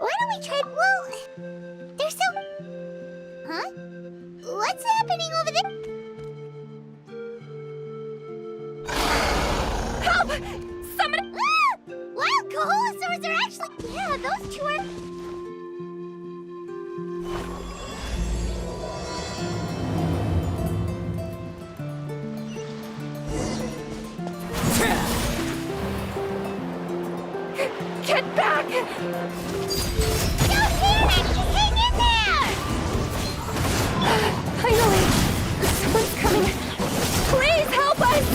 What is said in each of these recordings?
Why don't we try... Well, they're so... Huh? What's happening over there? Help! Somebody... Ah! Wild Koholosaurs are actually... Yeah, those two are... Get back! Don't hear it! Just hang in there! Finally! Someone's coming! Please help us!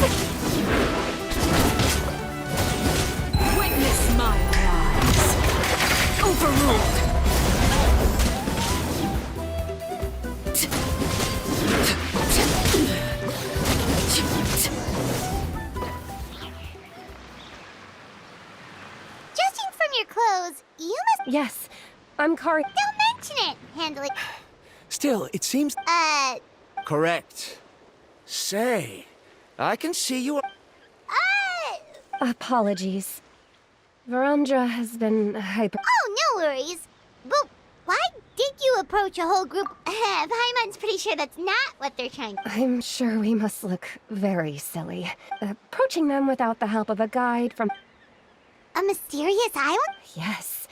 Witness my rise. Overruled. Judging from your clothes, you must... Yes, I'm Kari. Don't mention it! Handle it. Still, it seems... Correct. Say, I can see you... Apologies. Varandra has been hyper... Oh, no worries. But why did you approach a whole group? Paimon's pretty sure that's not what they're trying to... I'm sure we must look very silly. Approaching them without the help of a guide from... A mysterious island? Yes.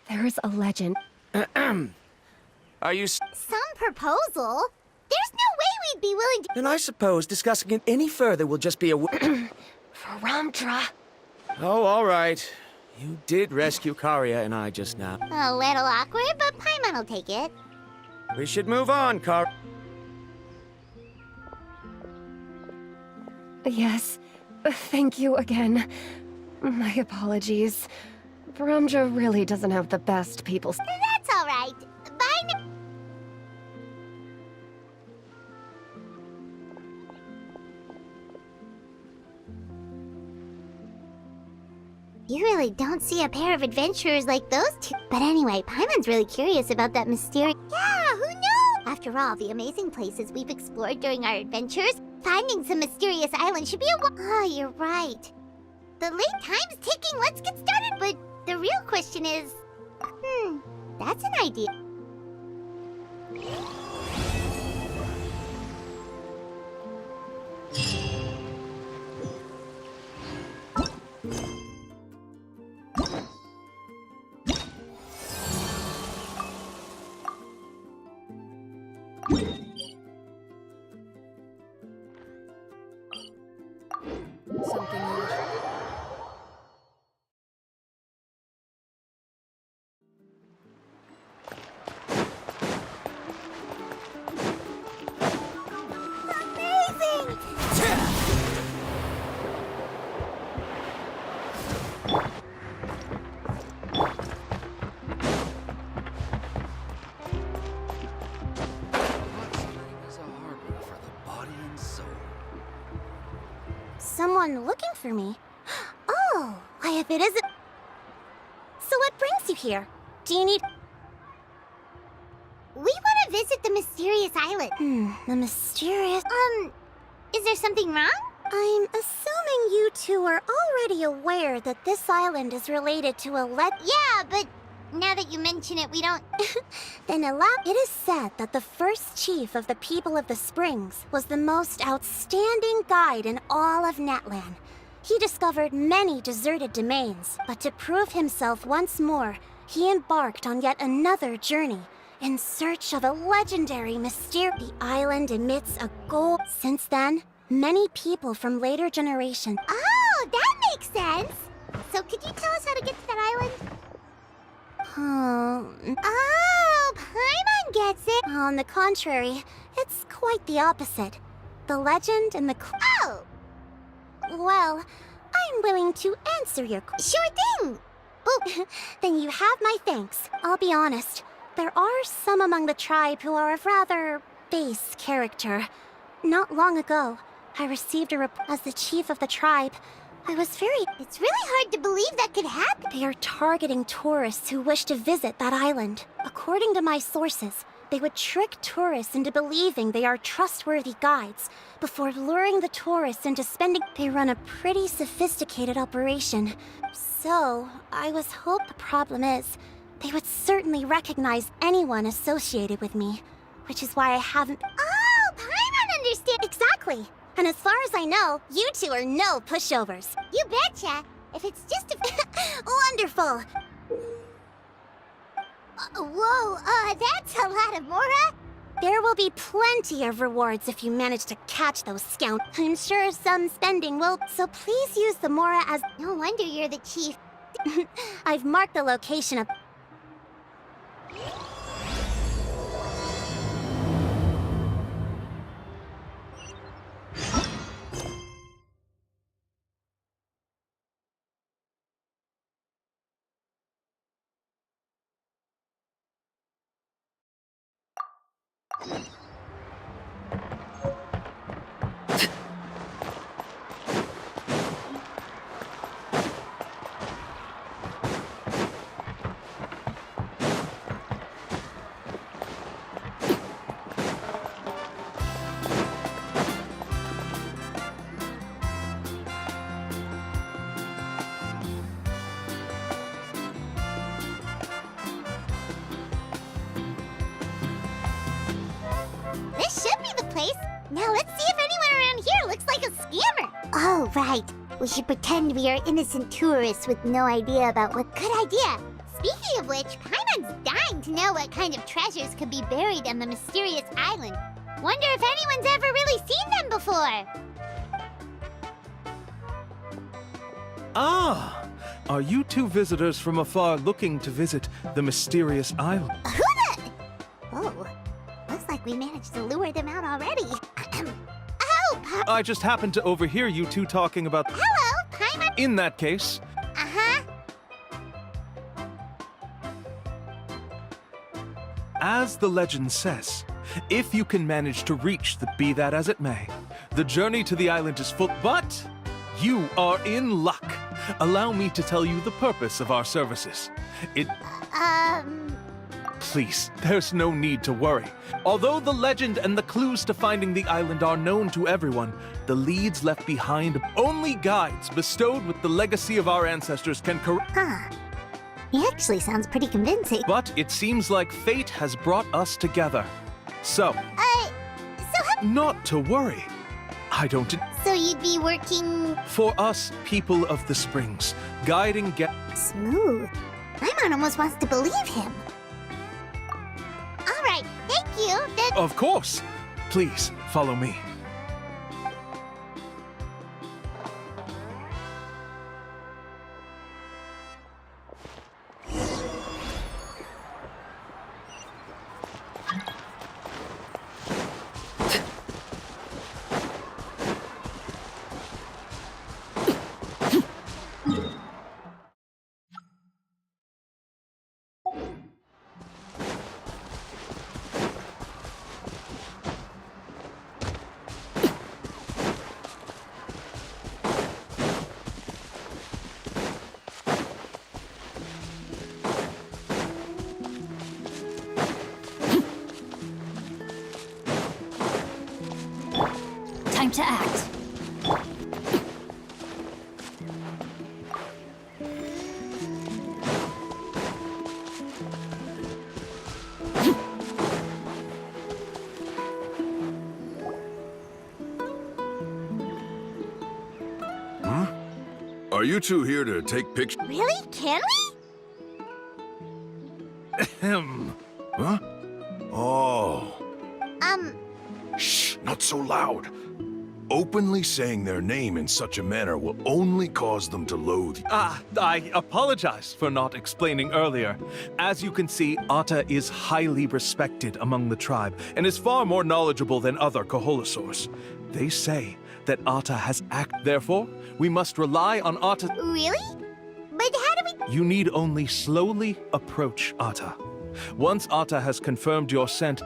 There's a legend. Are you... Some proposal? There's no way we'd be willing to... Then I suppose discussing it any further will just be a... Varandra. Oh, all right. You did rescue Karia and I just now. A little awkward, but Paimon will take it. We should move on, Yes. Thank you again. My apologies. Varandra really doesn't have the best people. That's all right. Bye now. You really don't see a pair of adventurers like those two. But anyway, Paimon's really curious about that mysterious... Yeah, who knew? After all, the amazing places we've explored during our adventures, finding some mysterious island should be a... Oh, you're right. The late time's ticking. Let's get started. But the real question is... that's an idea. Something new. Amazing! Is a harbor for the body and soul. Someone looking for me? Oh, why if it isn't... So what brings you here? Do you need... We want to visit the mysterious island. The mysterious... is there something wrong? I'm assuming you two are already aware that this island is related to a Yeah, but now that you mention it, we don't... Then It is said that the first chief of the people of the Springs was the most outstanding guide in all of Natlan. He discovered many deserted domains, but to prove himself once more, he embarked on yet another journey in search of a legendary mysterious... The island emits a gold... Since then, many people from later generations... Oh, that makes sense! So could you tell us how to get to that island? Oh, Paimon gets it! On the contrary, it's quite the opposite. The legend and the... Oh! Well, I'm willing to answer your question. Sure thing! Oh, then you have my thanks. I'll be honest. There are some among the tribe who are of rather base character. Not long ago, I received a report as the chief of the tribe. I was very... It's really hard to believe that could happen. They are targeting tourists who wish to visit that island. According to my sources, they would trick tourists into believing they are trustworthy guides before luring the tourists into spending... They run a pretty sophisticated operation. So, I was hoping the problem is, they would certainly recognize anyone associated with me. Which is why I haven't... Oh, Paimon understand! Exactly! And as far as I know, you two are no pushovers. You betcha! If it's just a... Wonderful! Whoa, that's a lot of Mora! There will be plenty of rewards if you manage to catch those scoundrels. I'm sure some spending will, so please use the Mora as... No wonder you're the chief. I've marked the location of... This should be the place. Now let's see if anyone around here looks like a scammer. Oh, right. We should pretend we are innocent tourists with no idea about what... Good idea. Speaking of which, Paimon's dying to know what kind of treasures could be buried on the mysterious island. Wonder if anyone's ever really seen them before. Ah! Are you two visitors from afar looking to visit the mysterious island? Who the... Oh, looks like we managed to lure them out already. Oh, I just happened to overhear you two talking about... hello, Paimon. In that case, Uh-huh. as the legend says, if you can manage to reach the be that as it may, the journey to the island is full, but you are in luck. Allow me to tell you the purpose of our services. Please, there's no need to worry. Although the legend and the clues to finding the island are known to everyone, the leads left behind, only guides bestowed with the legacy of our ancestors can correct. Huh. He actually sounds pretty convincing. But it seems like fate has brought us together. So, not to worry. I don't... So you'd be working... For us, people of the Springs, guiding Smooth. Paimon almost wants to believe him. All right, thank you. Of course. Please, follow me. Time to act. Are you two here to take pictures? Really? Can we? Ahem. Huh? Oh. Shh. Not so loud. Openly saying their name in such a manner will only cause them to loathe you. I apologize for not explaining earlier. As you can see, Atta is highly respected among the tribe and is far more knowledgeable than other Koholosaurs. They say that Atta has therefore, we must rely on Atta. Really? But how do we... You need only slowly approach Atta. Once Atta has confirmed your scent,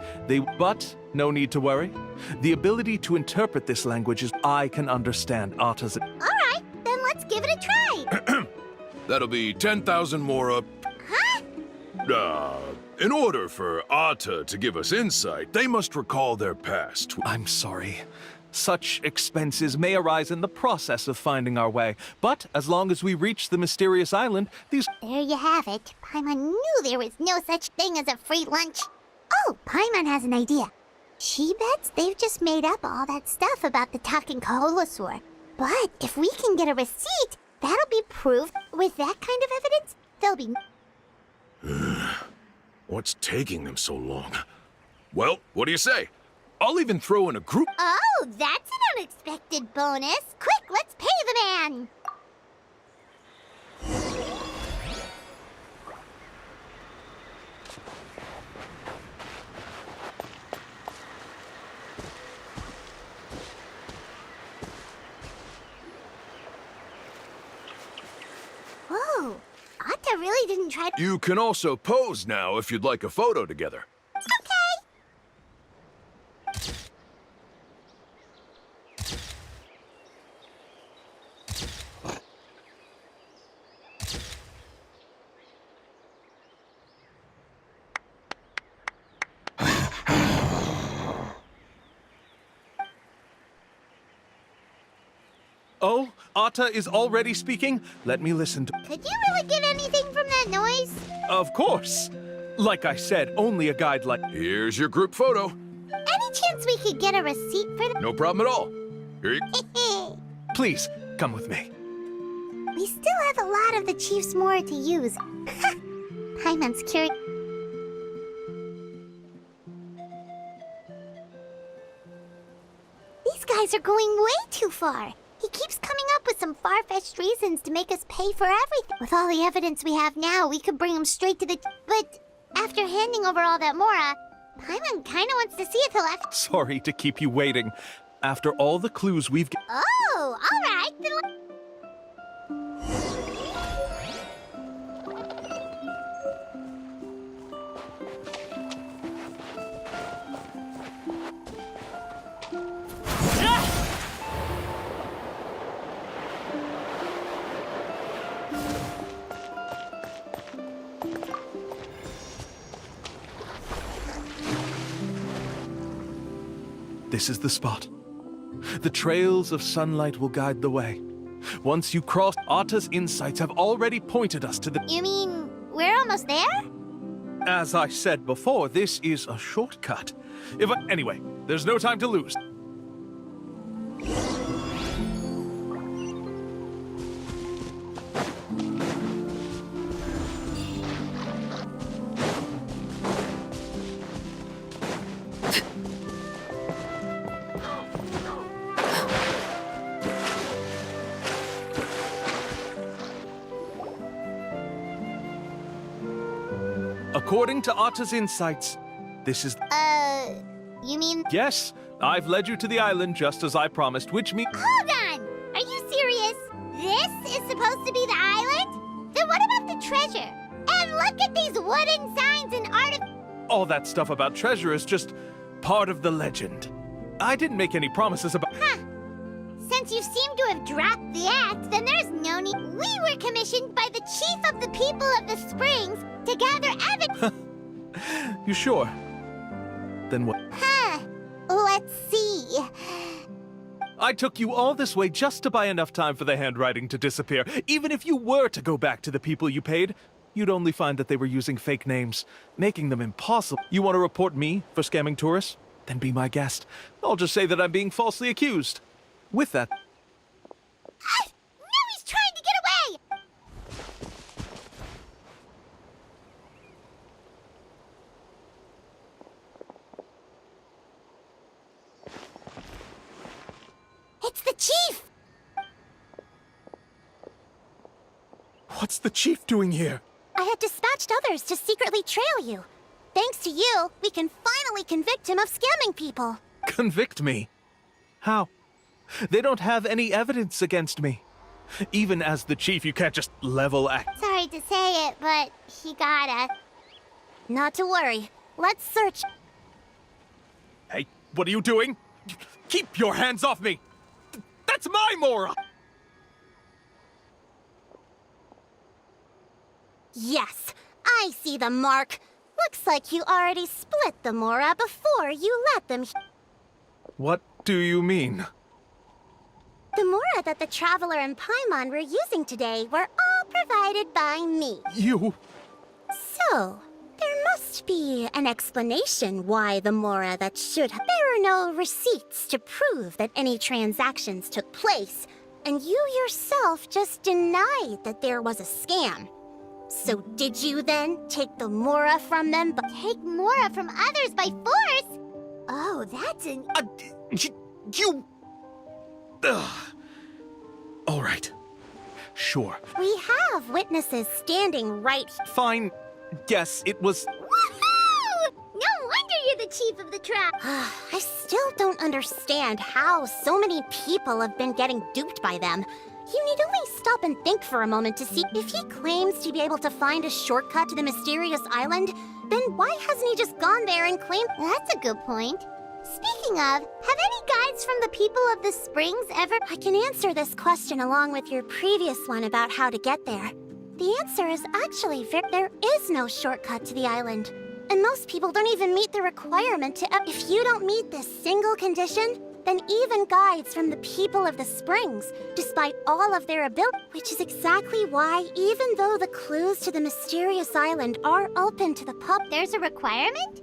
but no need to worry. The ability to interpret this language is I can understand Atta's... All right, then let's give it a try. That'll be 10,000 more up. Huh? In order for Atta to give us insight, they must recall their past. I'm sorry. Such expenses may arise in the process of finding our way, but as long as we reach the mysterious island, these... There you have it. Paimon knew there was no such thing as a free lunch. Oh, Paimon has an idea. She bets they've just made up all that stuff about the talking Kaholosaur. But if we can get a receipt, that'll be proof. With that kind of evidence, there'll be... What's taking them so long? Well, what do you say? I'll even throw in a group. Oh, that's an unexpected bonus. Quick, let's pay the man. Whoa, Atta really didn't try to... You can also pose now if you'd like a photo together. Okay. Oh, Atta is already speaking? Let me listen to... Could you really get anything from that noise? Of course! Like I said, only a guide like... Here's your group photo. Any chance we could get a receipt for No problem at all. Here you... that? Please, come with me. We still have a lot of the Chief's Mora to use. Paimon's curious. These guys are going way too far. He keeps coming up with some far-fetched reasons to make us pay for everything. With all the evidence we have now, we could bring him straight to the... But after handing over all that Mora, Paimon kinda wants to see it till after... Sorry to keep you waiting. After all the clues we've... Oh, alright. Then This is the spot. The trails of sunlight will guide the way. Once you cross, Atta's insights have already pointed us to the... You mean we're almost there? As I said before, this is a shortcut. Anyway, there's no time to lose. According to Atta's insights, this is... You mean... Yes, I've led you to the island just as I promised, which means... Hold on! Are you serious? This is supposed to be the island? Then what about the treasure? And look at these wooden signs and art... All that stuff about treasure is just part of the legend. I didn't make any promises about... Huh. Since you seem to have dropped the act, then there's no need... We were commissioned by the chief of the people of the Springs to gather evidence... You sure? Then what? Huh. Let's see. I took you all this way just to buy enough time for the handwriting to disappear. Even if you were to go back to the people you paid, you'd only find that they were using fake names, making them impossible. You want to report me for scamming tourists? Then be my guest. I'll just say that I'm being falsely accused. With that... Now he's trying to get away! It's the chief! What's the chief doing here? I had dispatched others to secretly trail you. Thanks to you, we can finally convict him of scamming people. Convict me? How? They don't have any evidence against me. Even as the chief, you can't just level act. Sorry to say it, but he got us. Not to worry. Let's search. Hey, what are you doing? Keep your hands off me! That's my Mora! Yes, I see the mark. Looks like you already split the Mora before you let them... What do you mean? The Mora that the Traveler and Paimon were using today were all provided by me. You... So, there must be an explanation why the Mora that should have... There are no receipts to prove that any transactions took place, and you yourself just denied that there was a scam. So did you then take the Mora from them? Take Mora from others by force? Oh, that's an... You... Ugh. All right. Sure. We have witnesses standing right here. Fine. Yes, it was... Woohoo! No wonder you're the chief of the trap. I still don't understand how so many people have been getting duped by them. You need only stop and think for a moment to see if he claims to be able to find a shortcut to the mysterious island, then why hasn't he just gone there and claimed... That's a good point. Speaking of, have any guides from the people of the Springs ever... I can answer this question along with your previous one about how to get there. The answer is actually there is no shortcut to the island. And most people don't even meet the requirement to... If you don't meet this single condition, then even guides from the people of the Springs, despite all of their ability... Which is exactly why, even though the clues to the mysterious island are open to the public... There's a requirement?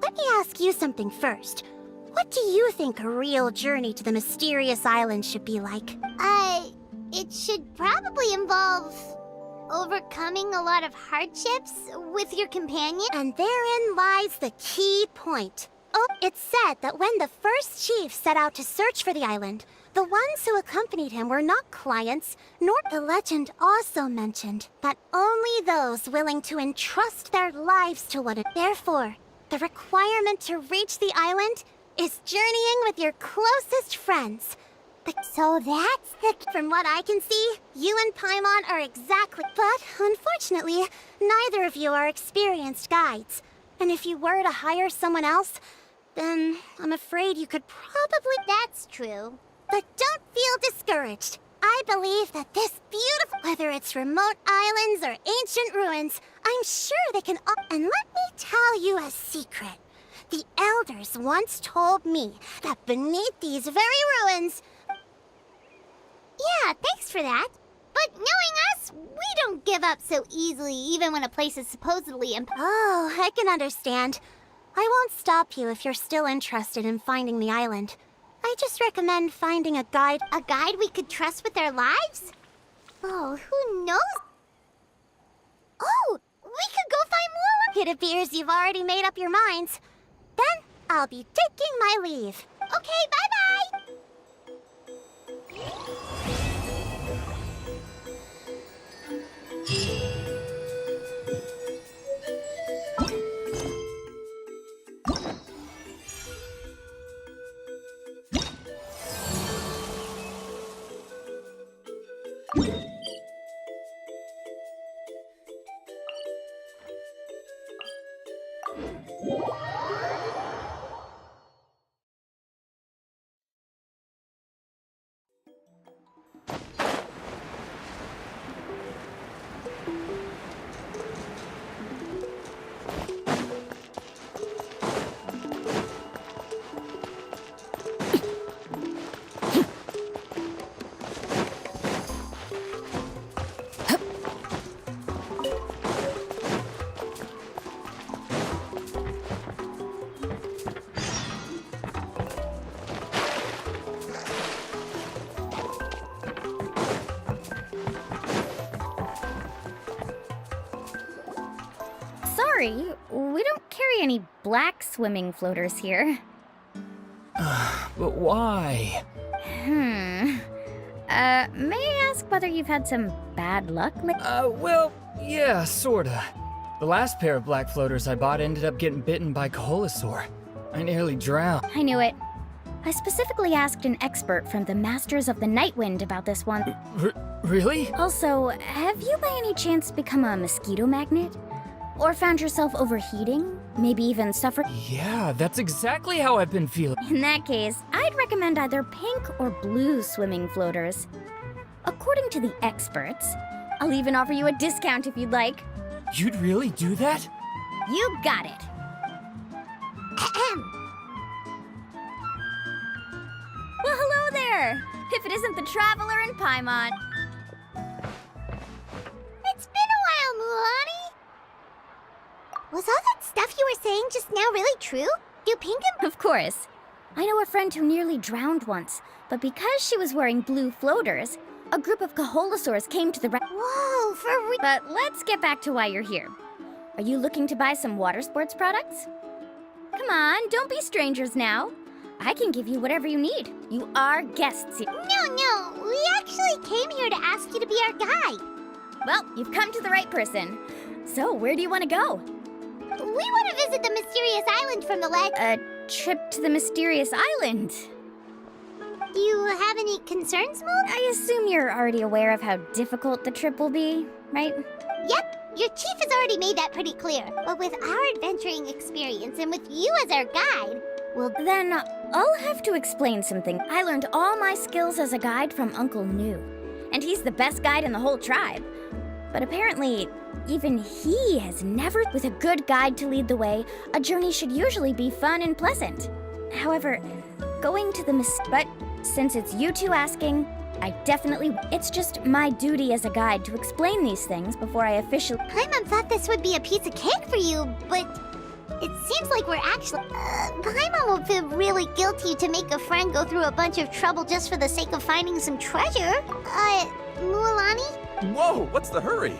Let me ask you something first. What do you think a real journey to the mysterious island should be like? It should probably involve overcoming a lot of hardships with your companion. And therein lies the key point. Oh, it's said that when the first chief set out to search for the island, the ones who accompanied him were not clients, nor the legend also mentioned that only those willing to entrust their lives to one another. Therefore, the requirement to reach the island is journeying with your closest friends. So that's the... From what I can see, you and Paimon are exactly... But, unfortunately, neither of you are experienced guides. And if you were to hire someone else, then I'm afraid you could probably... That's true. But don't feel discouraged. I believe that this beautiful... Whether it's remote islands or ancient ruins, I'm sure they can... And let me tell you a secret. The elders once told me that beneath these very ruins... Yeah, thanks for that. But knowing us, we don't give up so easily, even when a place is supposedly Oh, I can understand. I won't stop you if you're still interested in finding the island. I just recommend finding a guide. A guide we could trust with our lives? Oh, who knows? Oh, we could go find more. It appears you've already made up your minds. Then I'll be taking my leave. Okay, bye-bye! Sorry, we don't carry any black swimming floaters here. But why? May I ask whether you've had some bad luck lately? Well, yeah, sorta. The last pair of black floaters I bought ended up getting bitten by Koholosaur. I nearly drowned. I knew it. I specifically asked an expert from the Masters of the Nightwind about this one. Really? Also, have you by any chance become a mosquito magnet? Or found yourself overheating? Maybe even suffer? Yeah, that's exactly how I've been feeling. In that case, I'd recommend either pink or blue swimming floaters. According to the experts, I'll even offer you a discount if you'd like. You'd really do that? You got it. traveler in Paimon. It's been a while, Mulan. Was all that stuff you were saying just now really true? Do pink and... Of course. I know a friend who nearly drowned once, but because she was wearing blue floaters, a group of Kaholosaurs came to the Whoa, for real? But let's get back to why you're here. Are you looking to buy some water sports products? Come on, don't be strangers now. I can give you whatever you need. You are guests here. No, we actually came here to ask you to be our guide. Well, you've come to the right person. So, where do you want to go? We want to visit the mysterious island from the ledge. A trip to the mysterious island. Do you have any concerns, Moon? I assume you're already aware of how difficult the trip will be, right? Yep, your chief has already made that pretty clear. But with our adventuring experience and with you as our guide, Well, then I'll have to explain something. I learned all my skills as a guide from Uncle New, and he's the best guide in the whole tribe. But apparently, even he has never... With a good guide to lead the way, a journey should usually be fun and pleasant. However, going to the But since it's you two asking, I definitely... It's just my duty as a guide to explain these things before I officially... Paimon thought this would be a piece of cake for you, but it seems like we're actually... Paimon will feel really guilty to make a friend go through a bunch of trouble just for the sake of finding some treasure. Mualani? Whoa, what's the hurry?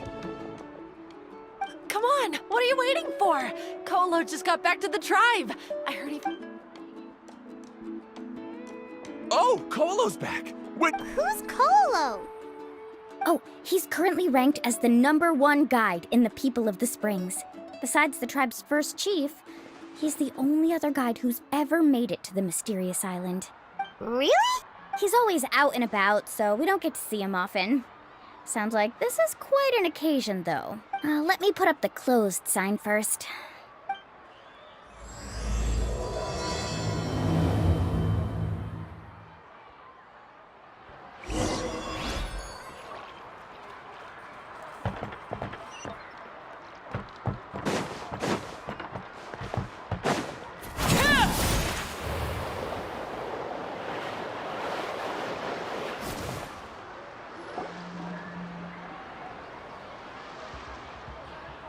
Come on, what are you waiting for? Kolo just got back to the tribe. I heard he... Oh, Kolo's back. Wait, Who's Kolo? Oh, he's currently ranked as the #1 guide in the People of the Springs. Besides the tribe's first chief, he's the only other guide who's ever made it to the mysterious island. Really? He's always out and about, so we don't get to see him often. Sounds like this is quite an occasion, though. Let me put up the closed sign first.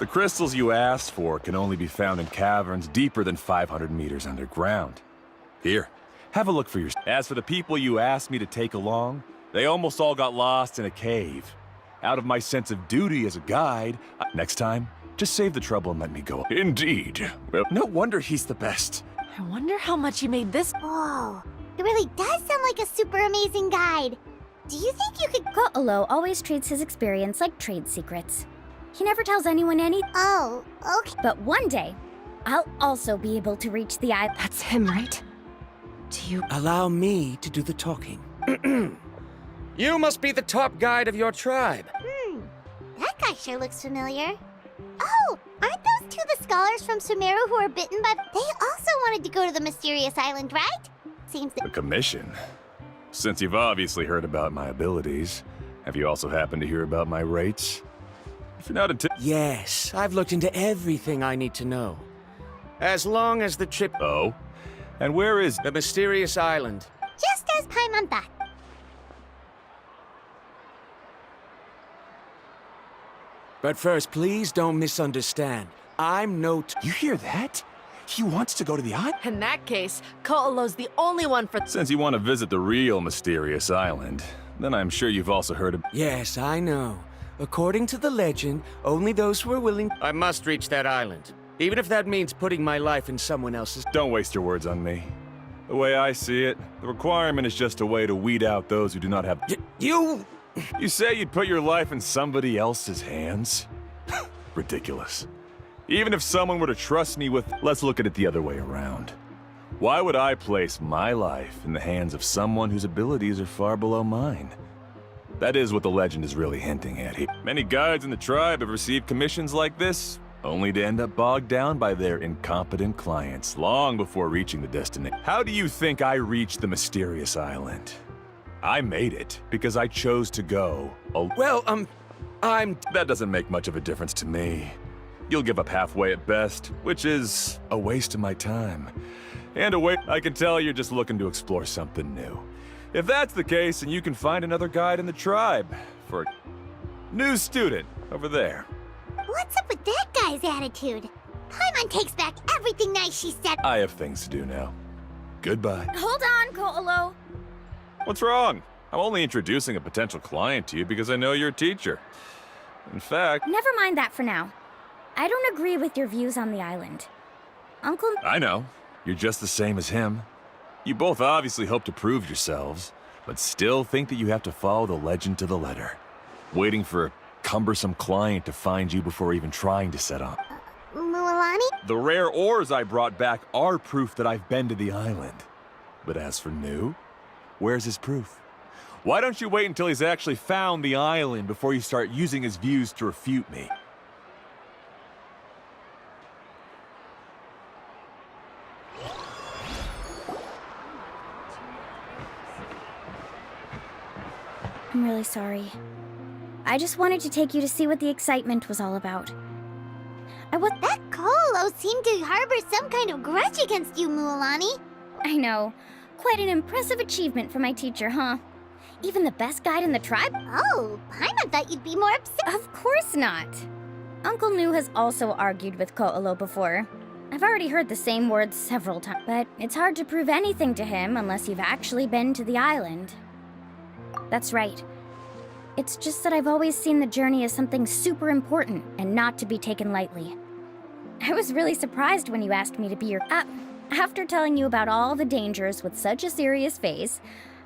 The crystals you asked for can only be found in caverns deeper than 500 meters underground. Here, have a look for yourself. As for the people you asked me to take along, they almost all got lost in a cave. Out of my sense of duty as a guide, next time, just save the trouble and let me go. Indeed. Well, no wonder he's the best. I wonder how much he made this... Whoa, it really does sound like a super amazing guide. Do you think you could... Ko'olo always treats his experience like trade secrets. He never tells anyone anything. Oh, okay. But one day, I'll also be able to reach the island. That's him, right? Do you... Allow me to do the talking. You must be the top guide of your tribe. That guy sure looks familiar. Oh, aren't those two the scholars from Sumeru who were bitten by... They also wanted to go to the mysterious island, right? Seems A that... commission? Since you've obviously heard about my abilities, have you also happened to hear about my rates? If you're not into... Yes, I've looked into everything I need to know. As long as the trip... Oh? And where is... The mysterious island. Just as Paimon thought. But first, please don't misunderstand. I'm no... You hear that? He wants to go to the island? In that case, Ko'olo's the only one for... Since you want to visit the real mysterious island, then I'm sure you've also heard of... Yes, I know. According to the legend, only those who are willing... I must reach that island. Even if that means putting my life in someone else's... Don't waste your words on me. The way I see it, the requirement is just a way to weed out those who do not have... You... You say you'd put your life in somebody else's hands? Ridiculous. Even if someone were to trust me with... Let's look at it the other way around. Why would I place my life in the hands of someone whose abilities are far below mine? That is what the legend is really hinting at here. Many guides in the tribe have received commissions like this, only to end up bogged down by their incompetent clients long before reaching the destination. How do you think I reached the mysterious island? I made it because I chose to go. Well, I'm... That doesn't make much of a difference to me. You'll give up halfway at best, which is a waste of my time. And a way I can tell you're just looking to explore something new. If that's the case, then you can find another guide in the tribe for a new student over there. What's up with that guy's attitude? Paimon takes back everything nice she said. I have things to do now. Goodbye. Hold on, Ko'olo. What's wrong? I'm only introducing a potential client to you because I know you're a teacher. In fact... Never mind that for now. I don't agree with your views on the island. Uncle... I know. You're just the same as him. You both obviously hope to prove yourselves, but still think that you have to follow the legend to the letter. Waiting for a cumbersome client to find you before even trying to set up. Mualani? The rare ores I brought back are proof that I've been to the island. But as for New, where's his proof? Why don't you wait until he's actually found the island before you start using his views to refute me? I'm really sorry. I just wanted to take you to see what the excitement was all about. That Ko'olo seemed to harbor some kind of grudge against you, Mualani. I know. Quite an impressive achievement for my teacher, huh? Even the best guide in the tribe? Oh, Paimon thought you'd be more upset. Of course not. Uncle Nu has also argued with Ko'olo before. I've already heard the same words several times, but it's hard to prove anything to him unless you've actually been to the island. That's right. It's just that I've always seen the journey as something super important and not to be taken lightly. I was really surprised when you asked me to be your... after telling you about all the dangers with such a serious face,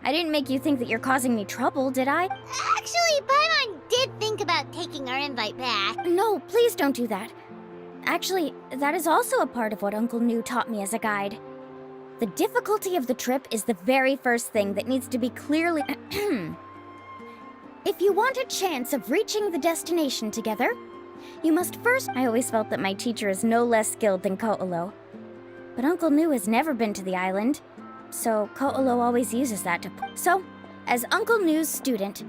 I didn't make you think that you're causing me trouble, did I? Actually, Paimon did think about taking our invite back. No, please don't do that. Actually, that is also a part of what Uncle Nu taught me as a guide. The difficulty of the trip is the very first thing that needs to be clearly... If you want a chance of reaching the destination together, you must first... I always felt that my teacher is no less skilled than Ko'olo. But Uncle Nu has never been to the island, so Ko'olo always uses that to... So, as Uncle Nu's student,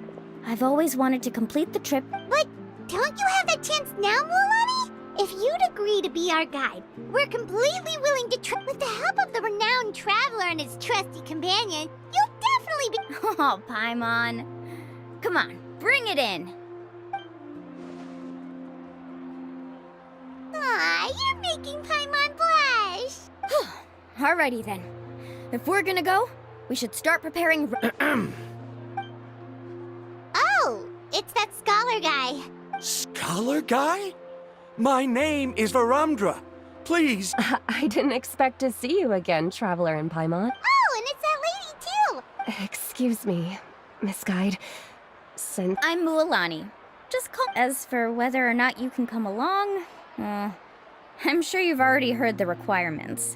I've always wanted to complete the trip. But don't you have that chance now, Mualani? If you'd agree to be our guide, we're completely willing to with the help of the renowned traveler and his trusty companion, you'll definitely be... Oh, Paimon. Come on, bring it in. Aw, you're making Paimon blush. Alrighty then. If we're gonna go, we should start preparing... Oh, it's that scholar guy. Scholar guy? My name is Varamdra. Please. I didn't expect to see you again, Traveler and Paimon. Oh, and it's that lady too. Excuse me, Miss Guide. I'm Mualani. Just call... As for whether or not you can come along, I'm sure you've already heard the requirements.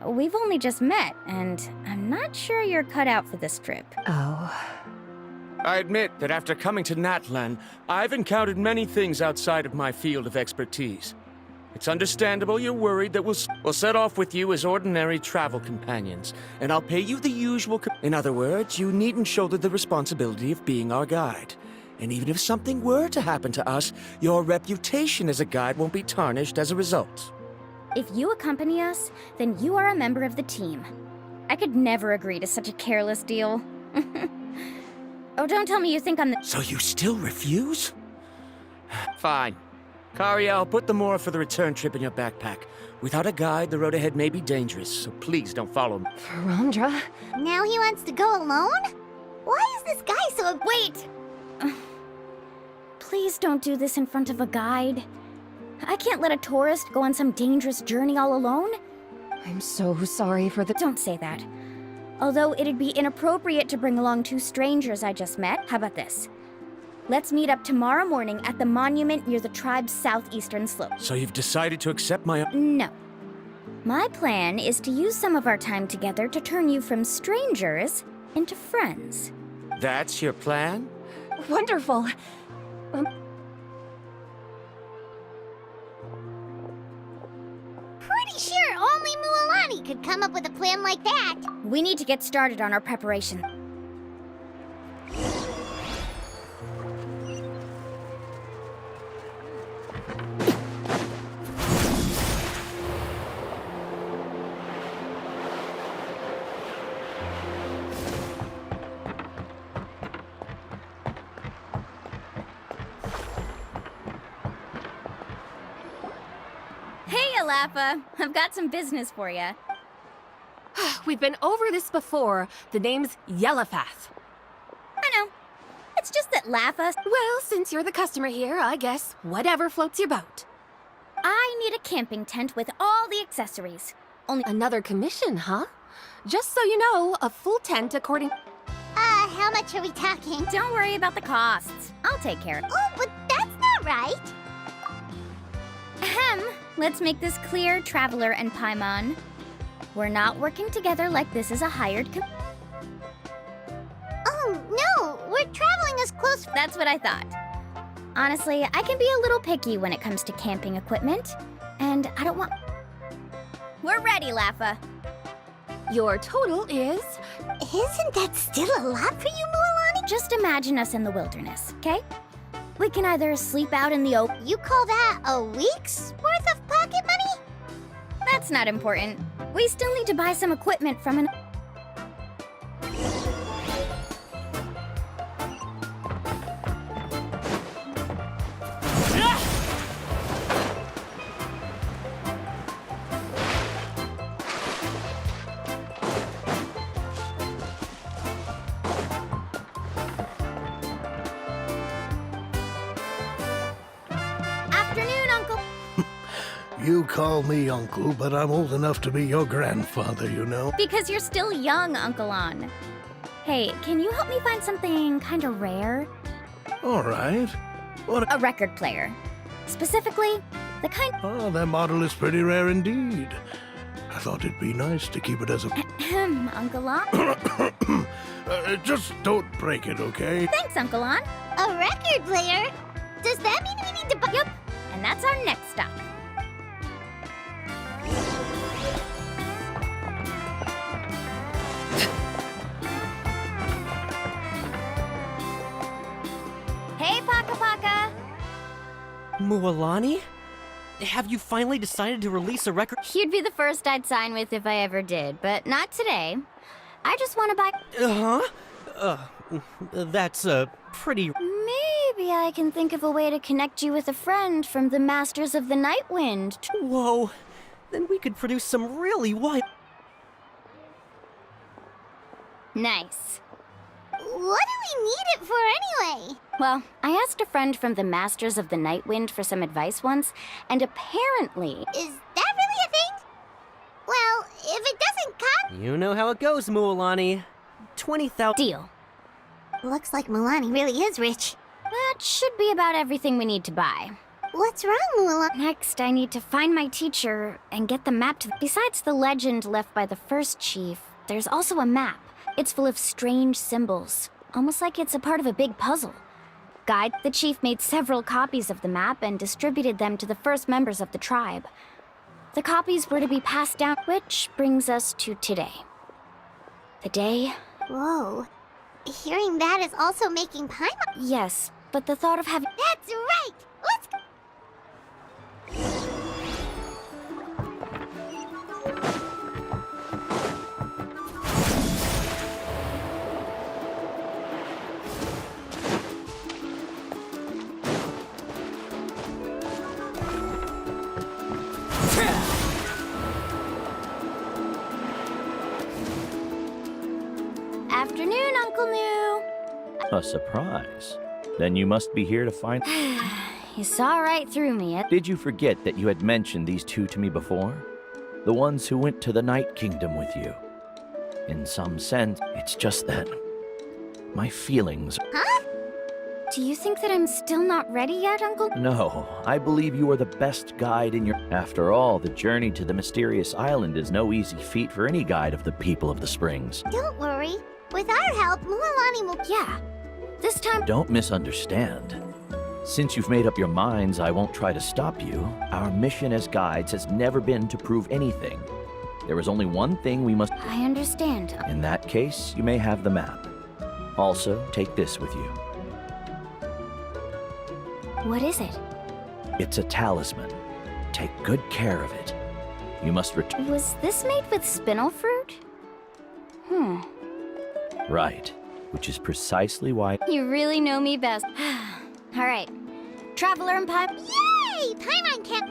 We've only just met, and I'm not sure you're cut out for this trip. Oh. I admit that after coming to Natlan, I've encountered many things outside of my field of expertise. It's understandable you're worried that we'll set off with you as ordinary travel companions, and I'll pay you the usual... In other words, you needn't shoulder the responsibility of being our guide. And even if something were to happen to us, your reputation as a guide won't be tarnished as a result. If you accompany us, then you are a member of the team. I could never agree to such a careless deal. Oh, don't tell me you think I'm the... So you still refuse? Fine. Kariel, put the more for the return trip in your backpack. Without a guide, the road ahead may be dangerous, so please don't follow me. Varamdra? Now he wants to go alone? Why is this guy so... Wait! Please don't do this in front of a guide. I can't let a tourist go on some dangerous journey all alone. I'm so sorry for the... Don't say that. Although it'd be inappropriate to bring along two strangers I just met, how about this? Let's meet up tomorrow morning at the monument near the tribe's southeastern slope. So you've decided to accept my... No. My plan is to use some of our time together to turn you from strangers into friends. That's your plan? Wonderful. Pretty sure only Mualani could come up with a plan like that. We need to get started on our preparation. Hiya, Lappa. I've got some business for you. We've been over this before. The name's Yellowfath. I know. It's just that Lappa... Well, since you're the customer here, I guess whatever floats your boat. I need a camping tent with all the accessories. Only... Another commission, huh? Just so you know, a full tent according... How much are we talking? Don't worry about the costs. I'll take care of it. Oh, but that's not right. Ahem. Let's make this clear, Traveler and Paimon. We're not working together like this is a hired Oh, no, we're traveling as close... That's what I thought. Honestly, I can be a little picky when it comes to camping equipment, and I don't want... We're ready, Lappa. Your total is... Isn't that still a lot for you, Mualani? Just imagine us in the wilderness, okay? We can either sleep out in the open... You call that a week's worth of pocket money? That's not important. We still need to buy some equipment from an... Afternoon, Uncle. You call me uncle, but I'm old enough to be your grandfather, you know. Because you're still young, Uncle On. Hey, can you help me find something kind of rare? All right. What? A record player. Specifically, the kind... Oh, that model is pretty rare indeed. I thought it'd be nice to keep it as a... Ahem, Uncle On. Just don't break it, okay? Thanks, Uncle On. A record player? Does that mean we need to buy... Yup, and that's our next stop. Hey, Paka Paka! Mualani? Have you finally decided to release a record? You'd be the first I'd sign with if I ever did, but not today. I just want to buy... That's pretty... Maybe I can think of a way to connect you with a friend from the Masters of the Night Wind. Whoa. Then we could produce some really wild... Nice. What do we need it for anyway? Well, I asked a friend from the Masters of the Night Wind for some advice once, and apparently... Is that really a thing? Well, if it doesn't cut... You know how it goes, Mualani. 20,000... Deal. Looks like Mualani really is rich. That should be about everything we need to buy. What's wrong, Mualani? Next, I need to find my teacher and get the map to... Besides the legend left by the first chief, there's also a map. It's full of strange symbols, almost like it's a part of a big puzzle. Guide, the chief made several copies of the map and distributed them to the first members of the tribe. The copies were to be passed down, which brings us to today. The day... Whoa. Hearing that is also making Paimon... Yes, but the thought of having... That's right! Let's go! Afternoon, Uncle New. A surprise. Then you must be here to find... You saw right through me. Did you forget that you had mentioned these two to me before? The ones who went to the Night Kingdom with you. In some sense, it's just that... my feelings... Huh? Do you think that I'm still not ready yet, Uncle? No, I believe you are the best guide in your... After all, the journey to the mysterious island is no easy feat for any guide of the people of the Springs. Don't worry. With our help, Mualani will... Yeah. This time... Don't misunderstand. Since you've made up your minds I won't try to stop you, our mission as guides has never been to prove anything. There is only one thing we must... I understand. In that case, you may have the map. Also, take this with you. What is it? It's a talisman. Take good care of it. You must return... Was this made with spinel fruit? Right. Which is precisely why... You really know me best. All right. Traveler and Paimon... Yay! Paimon can't...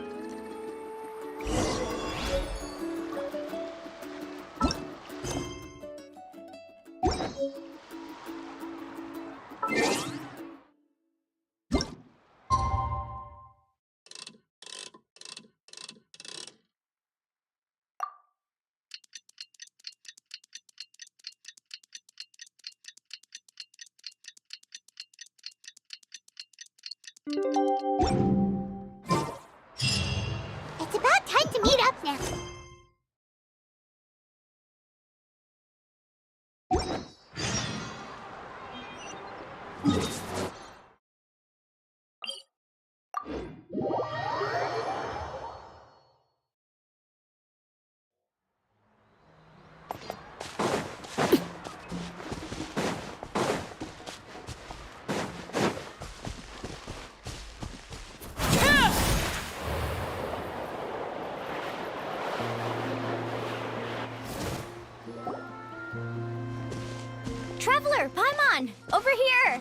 It's about time to meet up now. Traveler, Paimon! Over here!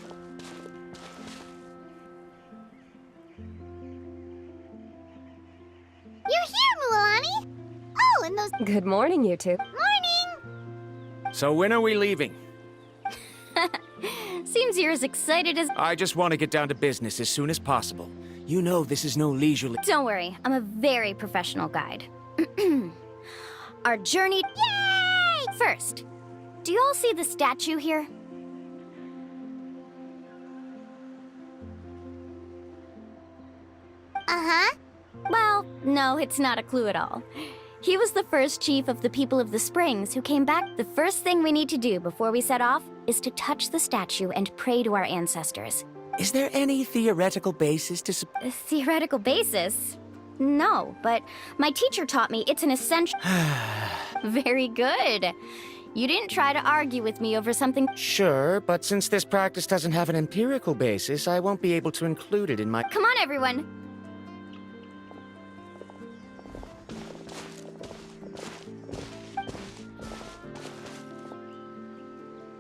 You're here, Mualani! Oh, and those... Good morning, you two. Morning! So when are we leaving? Seems you're as excited as... I just want to get down to business as soon as possible. You know this is no leisurely... Don't worry, I'm a very professional guide. Our journey... Yay! First, do you all see the statue here? Uh-huh. Well, no, it's not a clue at all. He was the first chief of the people of the Springs who came back. The first thing we need to do before we set off is to touch the statue and pray to our ancestors. Is there any theoretical basis to... A theoretical basis? No, but my teacher taught me it's an essential... Very good. You didn't try to argue with me over something... Sure, but since this practice doesn't have an empirical basis, I won't be able to include it in my... Come on, everyone.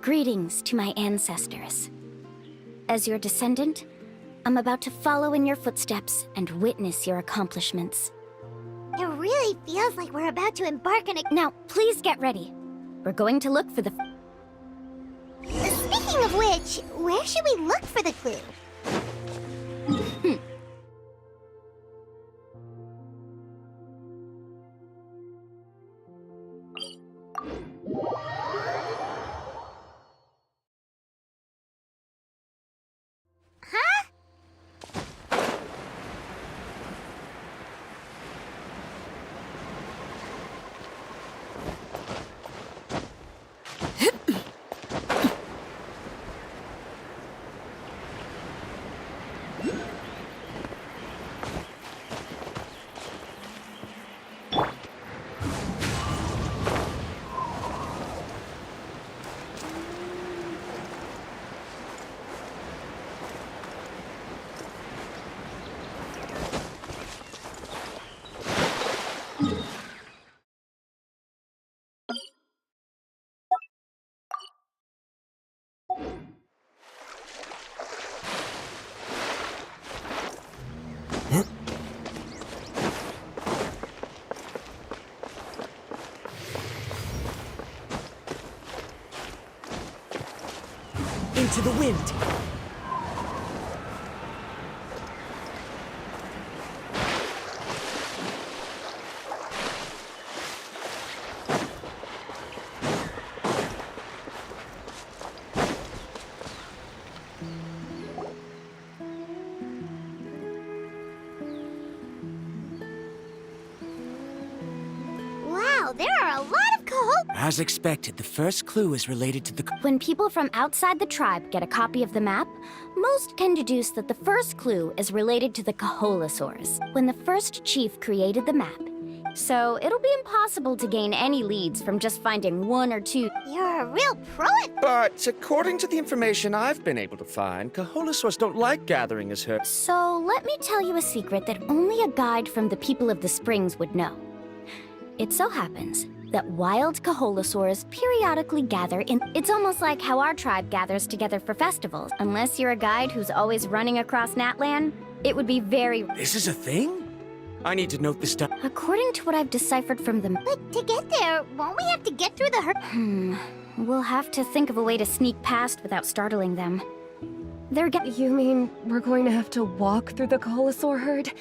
Greetings to my ancestors. As your descendant, I'm about to follow in your footsteps and witness your accomplishments. It really feels like we're about to embark on a... Now, please get ready. We're going to look for the... Speaking of which, where should we look for the clue? Into the wind. Wow, there are a lot of As expected, the first clue is related to the... When people from outside the tribe get a copy of the map, most can deduce that the first clue is related to the Kaholasaurs, when the first chief created the map. So it'll be impossible to gain any leads from just finding one or two. You're a real pro at... But according to the information I've been able to find, Kaholasaurs don't like gathering as her... So let me tell you a secret that only a guide from the people of the Springs would know. It so happens that wild Kaholasaurs periodically gather in... It's almost like how our tribe gathers together for festivals. Unless you're a guide who's always running across Natlan, it would be very... This is a thing? I need to note this down. According to what I've deciphered from them... But to get there, won't we have to get through the We'll have to think of a way to sneak past without startling them. They're You mean we're going to have to walk through the Kaholasaur herd?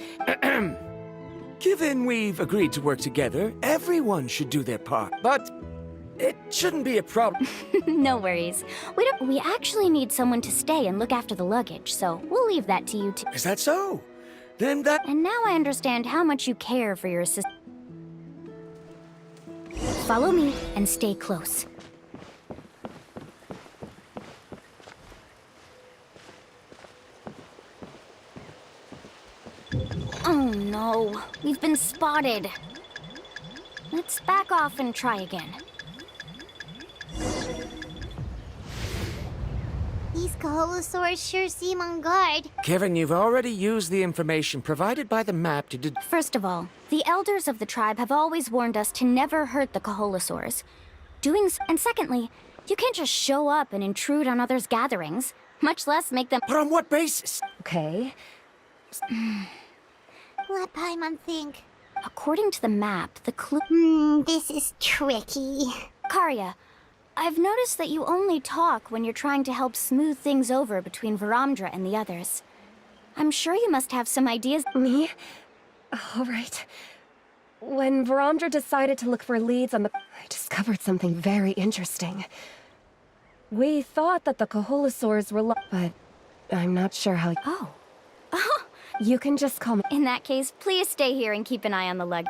Given we've agreed to work together, everyone should do their part. But It shouldn't be a problem. No worries. We actually need someone to stay and look after the luggage, so we'll leave that to you too. Is that so? Then that... And now I understand how much you care for your assistant. Follow me and stay close. Oh no, we've been spotted. Let's back off and try again. These Kaholosaurs sure seem on guard. Kevin, you've already used the information provided by the map to First of all, the elders of the tribe have always warned us to never hurt the Kaholosaurs. And secondly, you can't just show up and intrude on others' gatherings, much less make them— But on what basis? Okay. Let Paimon think. According to the map, the clue— This is tricky. Karya, I've noticed that you only talk when you're trying to help smooth things over between Varamdra and the others. I'm sure you must have some ideas— Me? All right. When Varamdra decided to look for leads on the... I discovered something very interesting. We thought that the Kaholosaurs were but I'm not sure how... Oh. You can just call me... In that case, please stay here and keep an eye on the lug.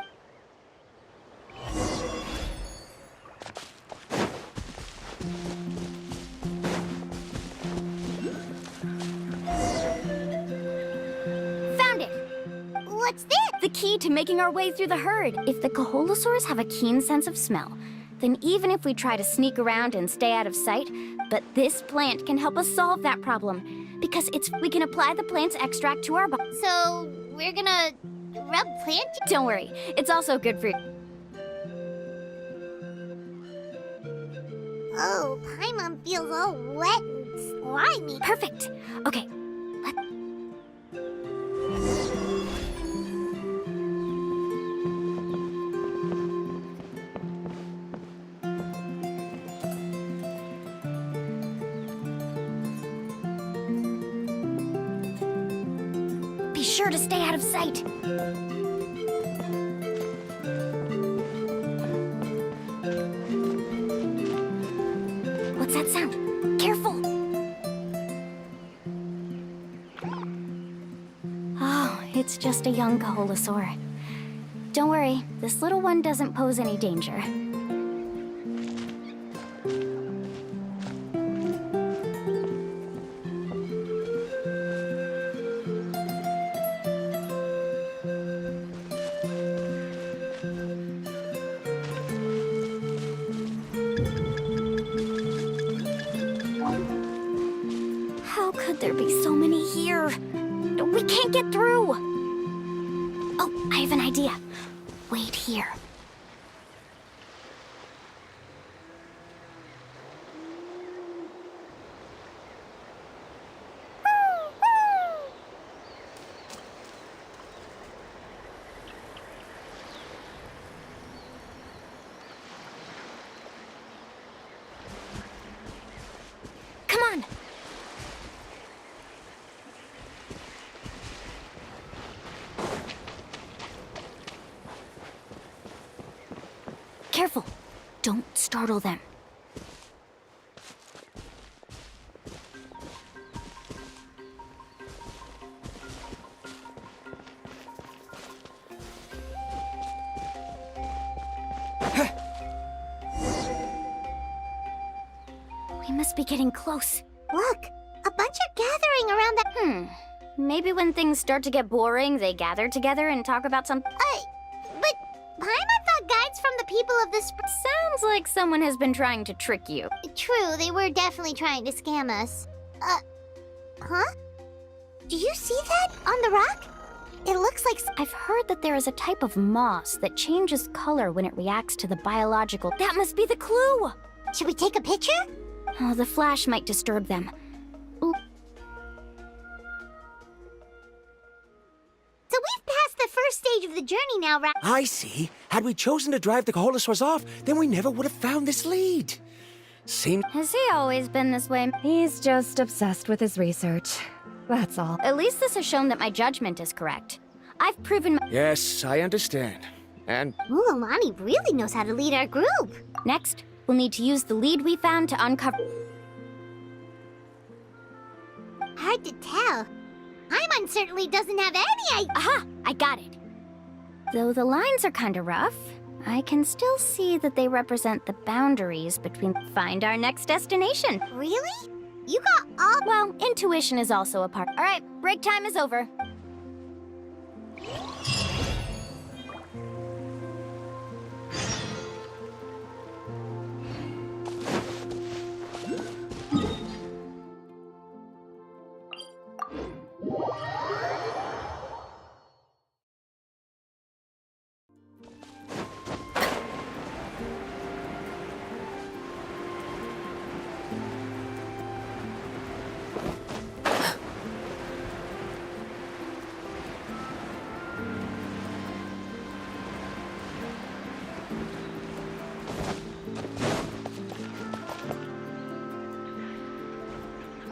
Found it! What's this? The key to making our way through the herd. If the Kaholosaurs have a keen sense of smell, then even if we try to sneak around and stay out of sight, but this plant can help us solve that problem. Because we can apply the plant's extract to our body. So, we're gonna rub plant? Don't worry, it's also good for you. Oh, Paimon feels all wet and slimy. Perfect. Okay. Be sure to stay out of sight. What's that sound? Careful! Oh, it's just a young Kaholosaur. Don't worry, this little one doesn't pose any danger. How could there be so many here? We can't get through! Oh, I have an idea. Wait here. Come on! Careful! Don't startle them. We must be getting close. Look, a bunch are gathering around that. Maybe when things start to get boring, they gather together and talk about something. But Paimon thought guides from the people of this. Sounds like someone has been trying to trick you. True, they were definitely trying to scam us. Huh? Do you see that on the rock? It looks like. I've heard that there is a type of moss that changes color when it reacts to the biological. That must be the clue! Should we take a picture? Oh, the flash might disturb them. Ooh. So we've passed the first stage of the journey now, right? I see. Had we chosen to drive the Kaholosaurs off, then we never would have found this lead. Has he always been this way? He's just obsessed with his research. That's all. At least this has shown that my judgment is correct. I've proven Yes, I understand. And Mulamani really knows how to lead our group. Next, We'll need to use the lead we found to uncover... Hard to tell. Paimon certainly doesn't have any idea. Aha! I got it. Though the lines are kinda rough, I can still see that they represent the boundaries between... Find our next destination. Really? You got all... Well, intuition is also a part. All right, break time is over.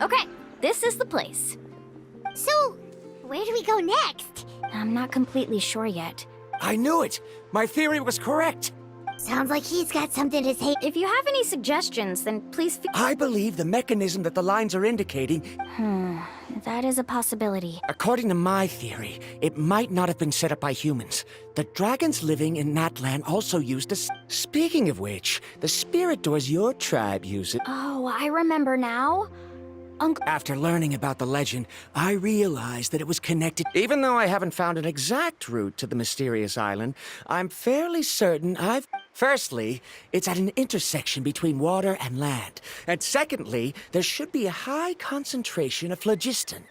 Okay, this is the place. So, where do we go next? I'm not completely sure yet. I knew it! My theory was correct! Sounds like he's got something to say. If you have any suggestions, then please I believe the mechanism that the lines are indicating... That is a possibility. According to my theory, it might not have been set up by humans. The dragons living in Natlan also used a... Speaking of which, the spirit doors your tribe use it. Oh, I remember now. After learning about the legend, I realized that it was connected. Even though I haven't found an exact route to the mysterious island, I'm fairly certain I've... Firstly, it's at an intersection between water and land. And secondly, there should be a high concentration of phlogiston.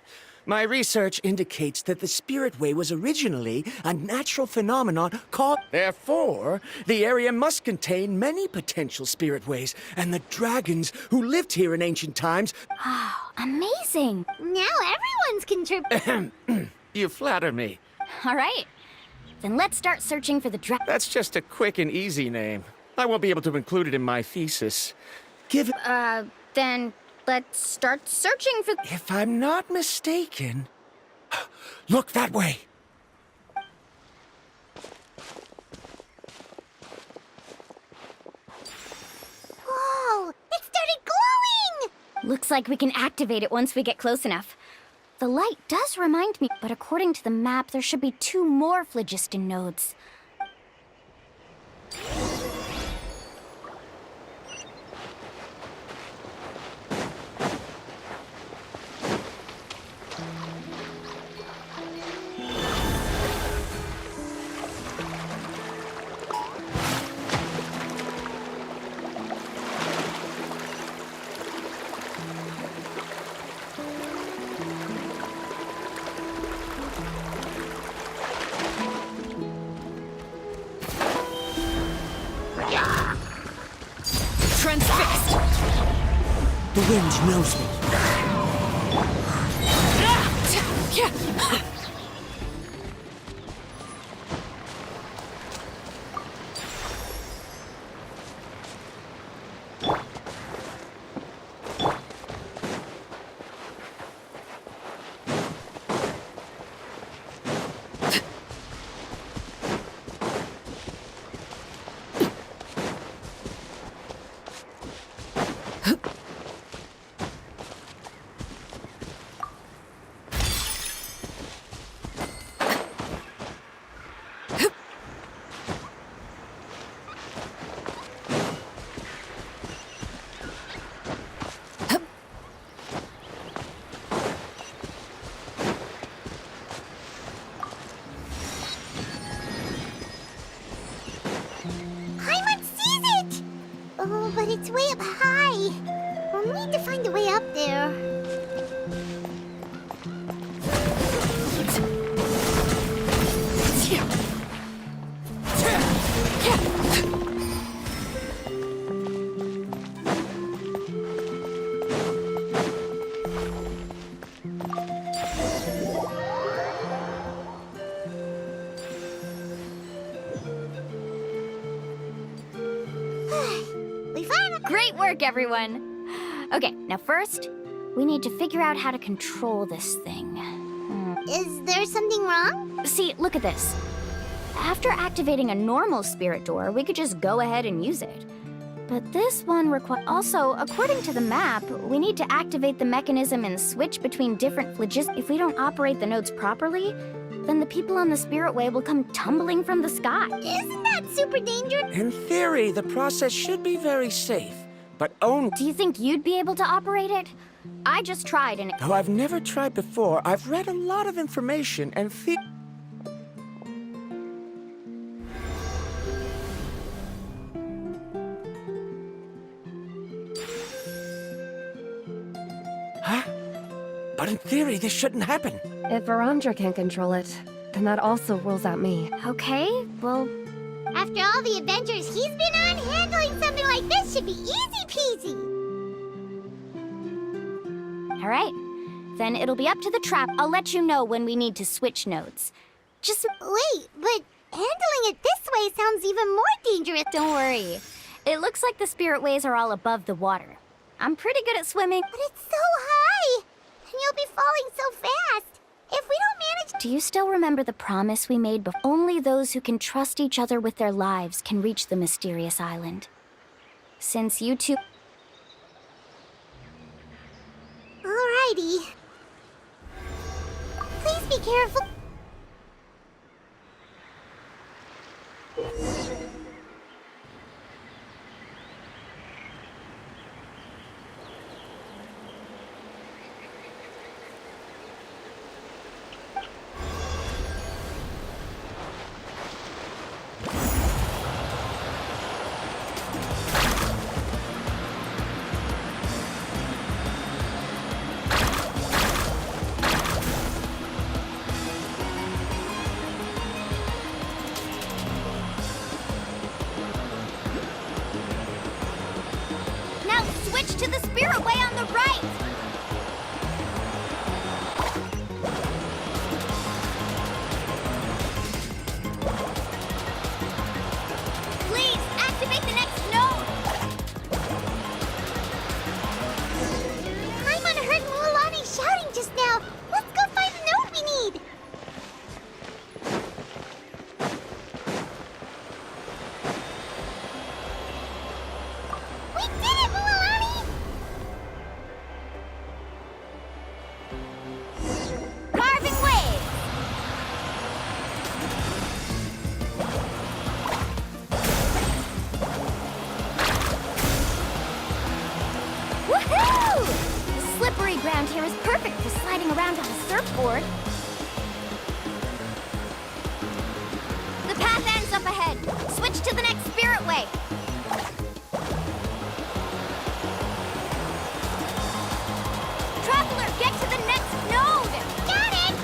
My research indicates that the Spirit Way was originally a natural phenomenon called... Therefore, the area must contain many potential Spirit Ways, and the dragons who lived here in ancient times... Oh, amazing! Now everyone's contributing. You flatter me. All right, then let's start searching for the That's just a quick and easy name. I won't be able to include it in my thesis. Give it... Then let's start searching for... If I'm not mistaken... Look that way! Whoa! It started glowing! Looks like we can activate it once we get close enough. The light does remind me, but according to the map, there should be 2 more phlogiston nodes. Transfixed! The wind knows me. Oh, but it's way up high. We'll need to find a way up there. Great work, everyone! Okay, now first, we need to figure out how to control this thing. Is there something wrong? See, look at this. After activating a normal spirit door, we could just go ahead and use it. But this one requires... Also, according to the map, we need to activate the mechanism and switch between different phlogiston. If we don't operate the nodes properly, then the people on the Spirit Way will come tumbling from the sky. Isn't that super dangerous? In theory, the process should be very safe, but only... Do you think you'd be able to operate it? I just tried and... Though I've never tried before, I've read a lot of information and Huh? But in theory, this shouldn't happen. If Varamdra can control it, then that also rules out me. Okay, well... After all the adventures he's been on, handling something like this should be easy peasy. All right. Then it'll be up to the trap. I'll let you know when we need to switch nodes. Just... Wait, but handling it this way sounds even more dangerous. Don't worry. It looks like the Spirit Ways are all above the water. I'm pretty good at swimming. But it's so high! And you'll be falling so fast. If we don't manage... Do you still remember the promise we made before? Only those who can trust each other with their lives can reach the mysterious island. Since you two... Alrighty. Please be careful. Switch to the Spirit Way on the right! Please, activate the next node! Paimon heard Mualani shouting just now. Let's go find the node we need. We did it, Mualani! Carving waves! Woohoo! The slippery ground here is perfect for sliding around on a surfboard. The path ends up ahead. Switch to the next Spirit Way. Traveler, get to the next node! Got it!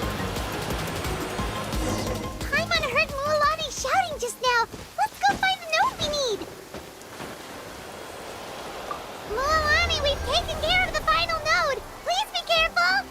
Paimon heard Mualani shouting just now. Let's go find the node we need. Mualani, we've taken care of the final node. Please be careful.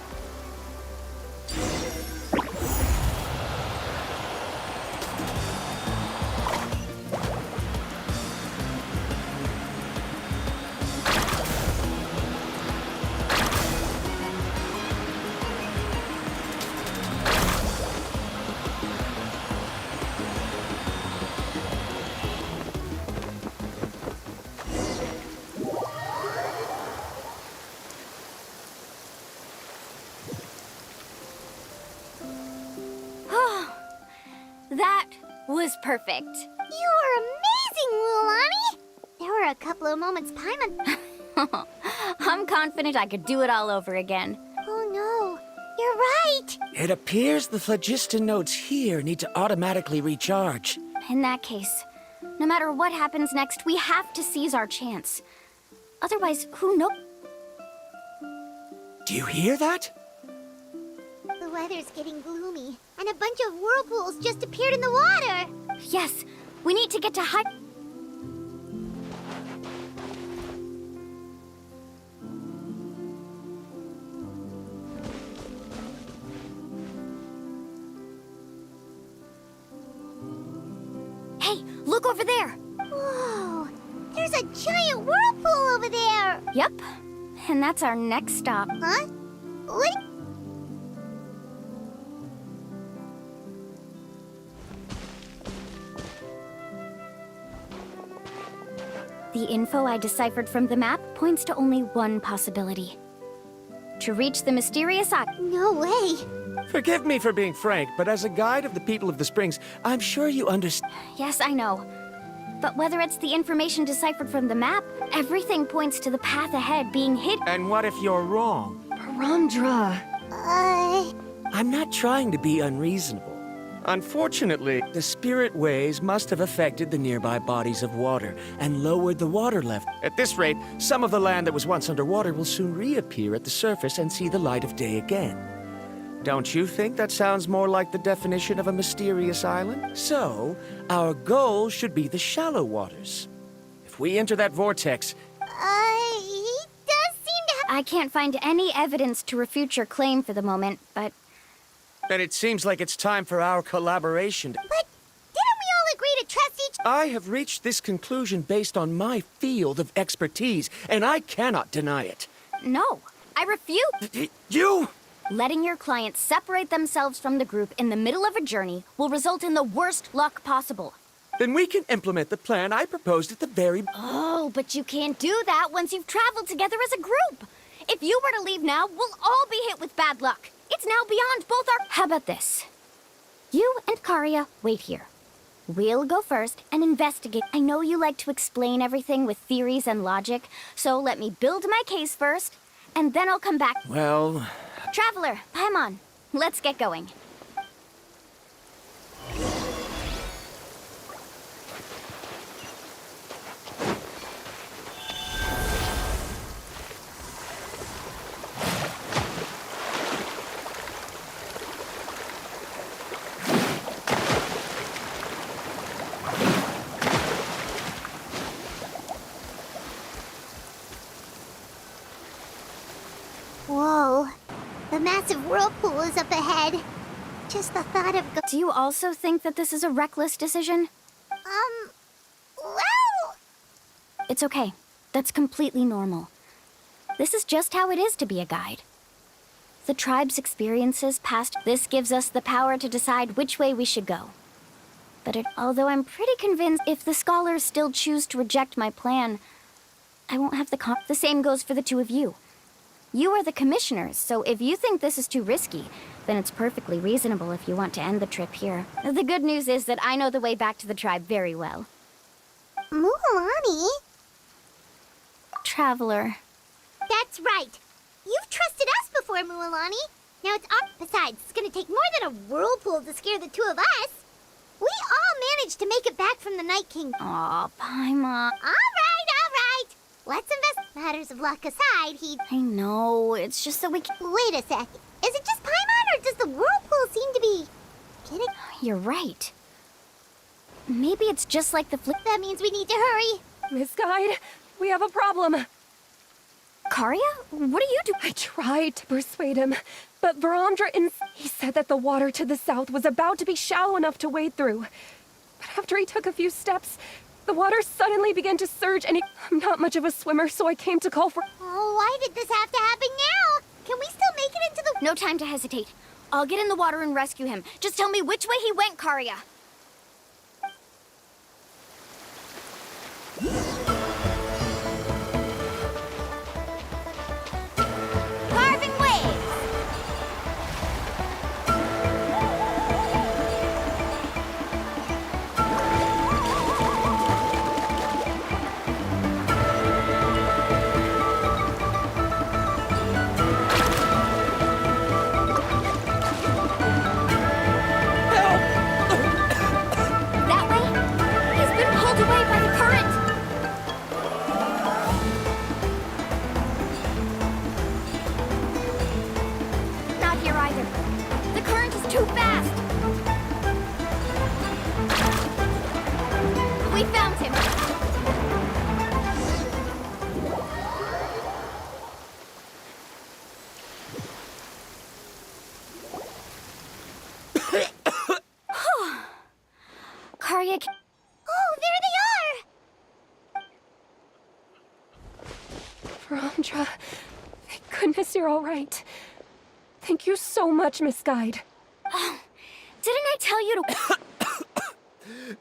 That was perfect. You were amazing, Mualani. There were a couple of moments Paimon... I'm confident I could do it all over again. Oh no, you're right. It appears the phlogiston nodes here need to automatically recharge. In that case, no matter what happens next, we have to seize our chance. Otherwise, who knows? Do you hear that? The weather's getting gloomy, and a bunch of whirlpools just appeared in the water. Yes, we need to get to high... Hey, look over there! Whoa, there's a giant whirlpool over there. Yep, and that's our next stop. Huh? What? The info I deciphered from the map points to only one possibility. To reach the mysterious island. No way. Forgive me for being frank, but as a guide of the people of the Springs, I'm sure you understand. Yes, I know. But whether it's the information deciphered from the map, everything points to the path ahead being hidden. And what if you're wrong? Paramdra. I'm not trying to be unreasonable. Unfortunately, the spirit waves must have affected the nearby bodies of water and lowered the water level. At this rate, some of the land that was once underwater will soon reappear at the surface and see the light of day again. Don't you think that sounds more like the definition of a mysterious island? So, our goal should be the shallow waters. If we enter that vortex... He does seem to have... I can't find any evidence to refute your claim for the moment, but... Then it seems like it's time for our collaboration. But didn't we all agree to trust each... I have reached this conclusion based on my field of expertise, and I cannot deny it. No, I refute. You... Letting your clients separate themselves from the group in the middle of a journey will result in the worst luck possible. Then we can implement the plan I proposed at the very... Oh, but you can't do that once you've traveled together as a group. If you were to leave now, we'll all be hit with bad luck. It's now beyond both our... How about this? You and Karia wait here. We'll go first and investigate. I know you like to explain everything with theories and logic, so let me build my case first, and then I'll come back. Well... Traveler, Paimon, let's get going. Whoa. The massive whirlpool is up ahead. Just the thought of Do you also think that this is a reckless decision? Well... It's okay. That's completely normal. This is just how it is to be a guide. The tribe's experiences past this gives us the power to decide which way we should go. But although I'm pretty convinced if the scholars still choose to reject my plan, I won't have the same goes for the two of you. You are the commissioners, so if you think this is too risky, then it's perfectly reasonable if you want to end the trip here. The good news is that I know the way back to the tribe very well. Mualani? Traveler. That's right. You've trusted us before, Mualani. Now it's our... Besides, it's gonna take more than a whirlpool to scare the two of us. We all managed to make it back from the Night King. Aw, Paimon. All right. Let's invest... Matters of luck aside, I know, it's just that we Wait a sec. Is it just Paimon, or does the whirlpool seem to be... Getting... You're right. Maybe it's just like the That means we need to hurry. Miss Guide, we have a problem. Karia? What are you doing? I tried to persuade him, but Varamdra he said that the water to the south was about to be shallow enough to wade through. But after he took a few steps, the water suddenly began to surge, and I'm not much of a swimmer, so I came to call for... Oh, why did this have to happen now? Can we still make it into the... No time to hesitate. I'll get in the water and rescue him. Just tell me which way he went, Karia. Carving waves! That way? He's been pulled away by the current. Not here either. The current is too fast. We found him. Karya... Oh, there they are! Varamdra, thank goodness you're all right. Thank you so much, Miss Guide. Didn't I tell you to...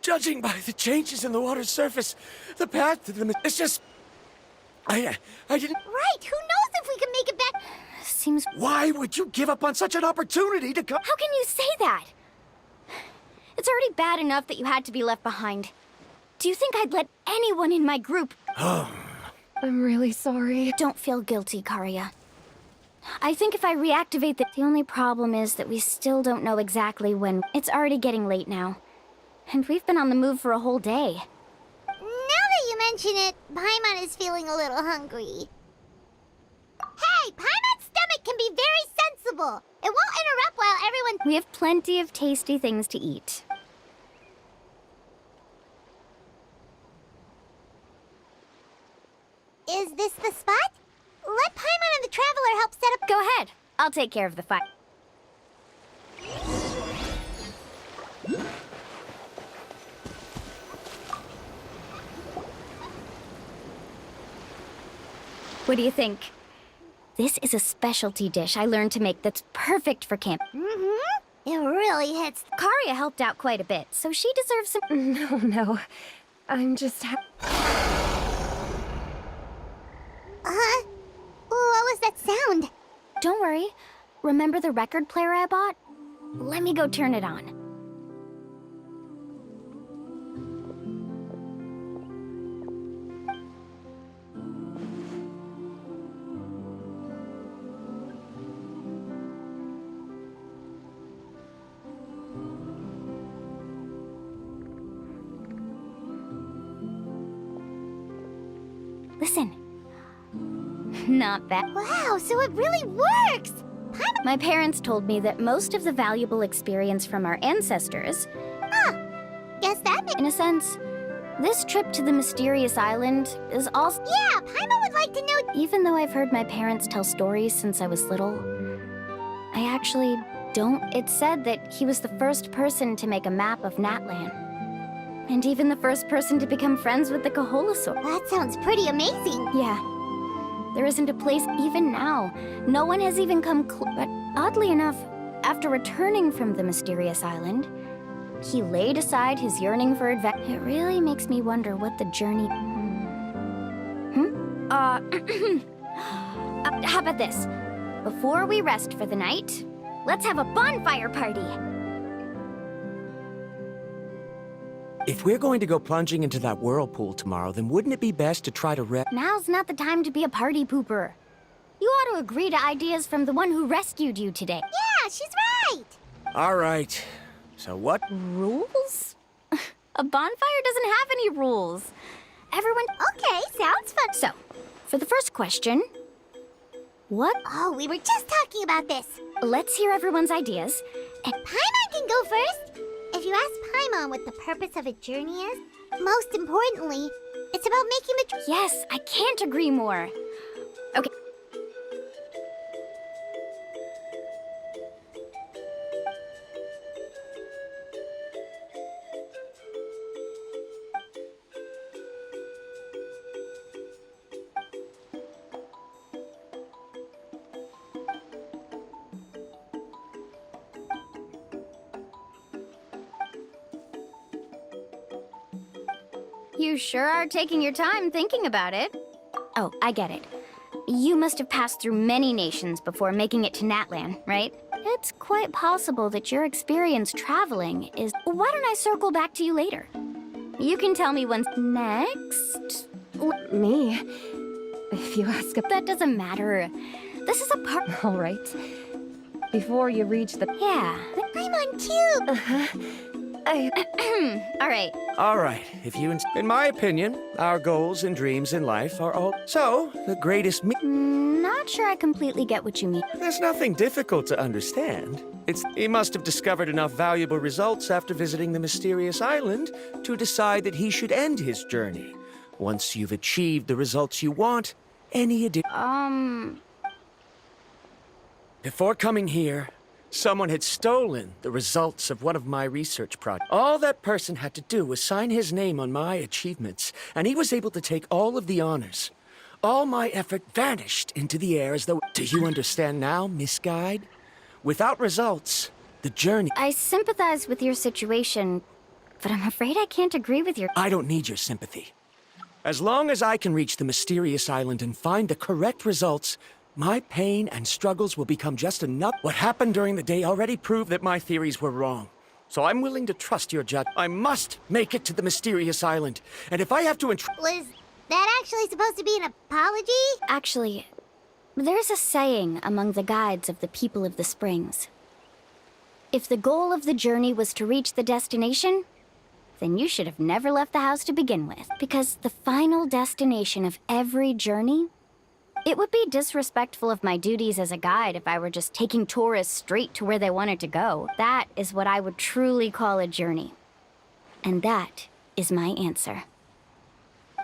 Judging by the changes in the water's surface, the path to the... It's just... I didn't... Right, who knows if we can make it back? Seems... Why would you give up on such an opportunity to come... How can you say that? It's already bad enough that you had to be left behind. Do you think I'd let anyone in my group... I'm really sorry. Don't feel guilty, Karia. I think if I reactivate the only problem is that we still don't know exactly when. It's already getting late now. And we've been on the move for a whole day. Now that you mention it, Paimon is feeling a little hungry. Hey, Paimon's stomach can be very sensible. It won't interrupt while everyone... We have plenty of tasty things to eat. Is this the spot? Let Paimon and the Traveler help set up... Go ahead. I'll take care of the fight. What do you think? This is a specialty dish I learned to make that's perfect for camp. Mm-hmm. It really hits... Karia helped out quite a bit, so she deserves some... No. I'm just What was that sound? Don't worry. Remember the record player I bought? Let me go turn it on. Listen. Not bad. Wow, so it really works! My parents told me that most of the valuable experience from our ancestors... Guess that makes... In a sense, this trip to the mysterious island is also... Yeah, Paimon would like to know... Even though I've heard my parents tell stories since I was little, I actually don't... It said that he was the first person to make a map of Natlan. And even the first person to become friends with the Koholosaur. That sounds pretty amazing. Yeah. There isn't a place even now. No one has even come But oddly enough, after returning from the mysterious island, he laid aside his yearning for adventure. It really makes me wonder what the journey... how about this? Before we rest for the night, let's have a bonfire party. If we're going to go plunging into that whirlpool tomorrow, then wouldn't it be best to try to Now's not the time to be a party pooper. You ought to agree to ideas from the one who rescued you today. Yeah, she's right! All right. So what? Rules? A bonfire doesn't have any rules. Everyone... Okay, sounds fun. So, for the first question... What? Oh, we were just talking about this. Let's hear everyone's ideas. And Paimon can go first. If you ask Paimon what the purpose of a journey is, most importantly, it's about making the... Yes, I can't agree more. Okay. You sure are taking your time thinking about it. Oh, I get it. You must have passed through many nations before making it to Natlan, right? It's quite possible that your experience traveling is... Why don't I circle back to you later? You can tell me when's next. Me? If you ask a... That doesn't matter. This is a part... All right. Before you reach the... Yeah. I'm on cue! All right. All right. If you... In my opinion, our goals and dreams in life are all... So, the greatest Not sure I completely get what you mean. There's nothing difficult to understand. He must have discovered enough valuable results after visiting the mysterious island to decide that he should end his journey. Once you've achieved the results you want, any Before coming here, someone had stolen the results of one of my research projects. All that person had to do was sign his name on my achievements, and he was able to take all of the honors. All my effort vanished into the air as though... Do you understand now, Miss Guide? Without results, the journey... I sympathize with your situation, but I'm afraid I can't agree with your... I don't need your sympathy. As long as I can reach the mysterious island and find the correct results, my pain and struggles will become just enough. What happened during the day already proved that my theories were wrong. So I'm willing to trust your judge. I must make it to the mysterious island. And if I have to Was that actually supposed to be an apology? Actually, there's a saying among the guides of the people of the Springs. If the goal of the journey was to reach the destination, then you should have never left the house to begin with. Because the final destination of every journey, it would be disrespectful of my duties as a guide if I were just taking tourists straight to where they wanted to go. That is what I would truly call a journey. And that is my answer.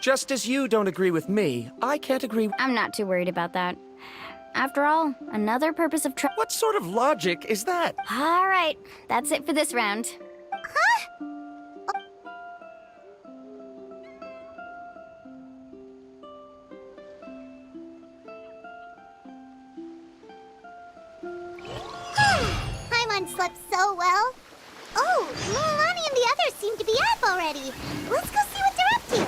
Just as you don't agree with me, I can't agree. I'm not too worried about that. After all, another purpose of What sort of logic is that? All right, that's it for this round. Paimon slept so well. Oh, Milani and the others seem to be up already. Let's go see what they're up to.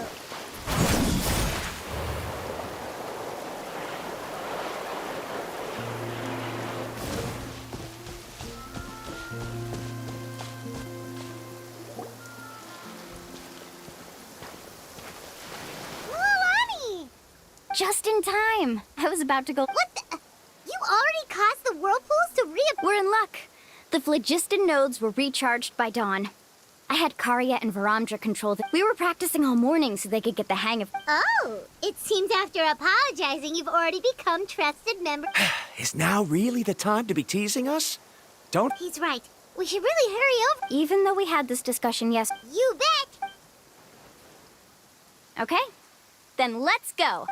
Milani! Just in time. I was about to go... What the... You already caused the whirlpools to We're in luck. The phlogiston nodes were recharged by dawn. I had Karya and Varamdra control them. We were practicing all morning so they could get the hang of... Oh, it seems after apologizing, you've already become trusted members. Is now really the time to be teasing us? Don't... He's right. We should really hurry over. Even though we had this discussion yesterday. You bet! Okay, then let's go.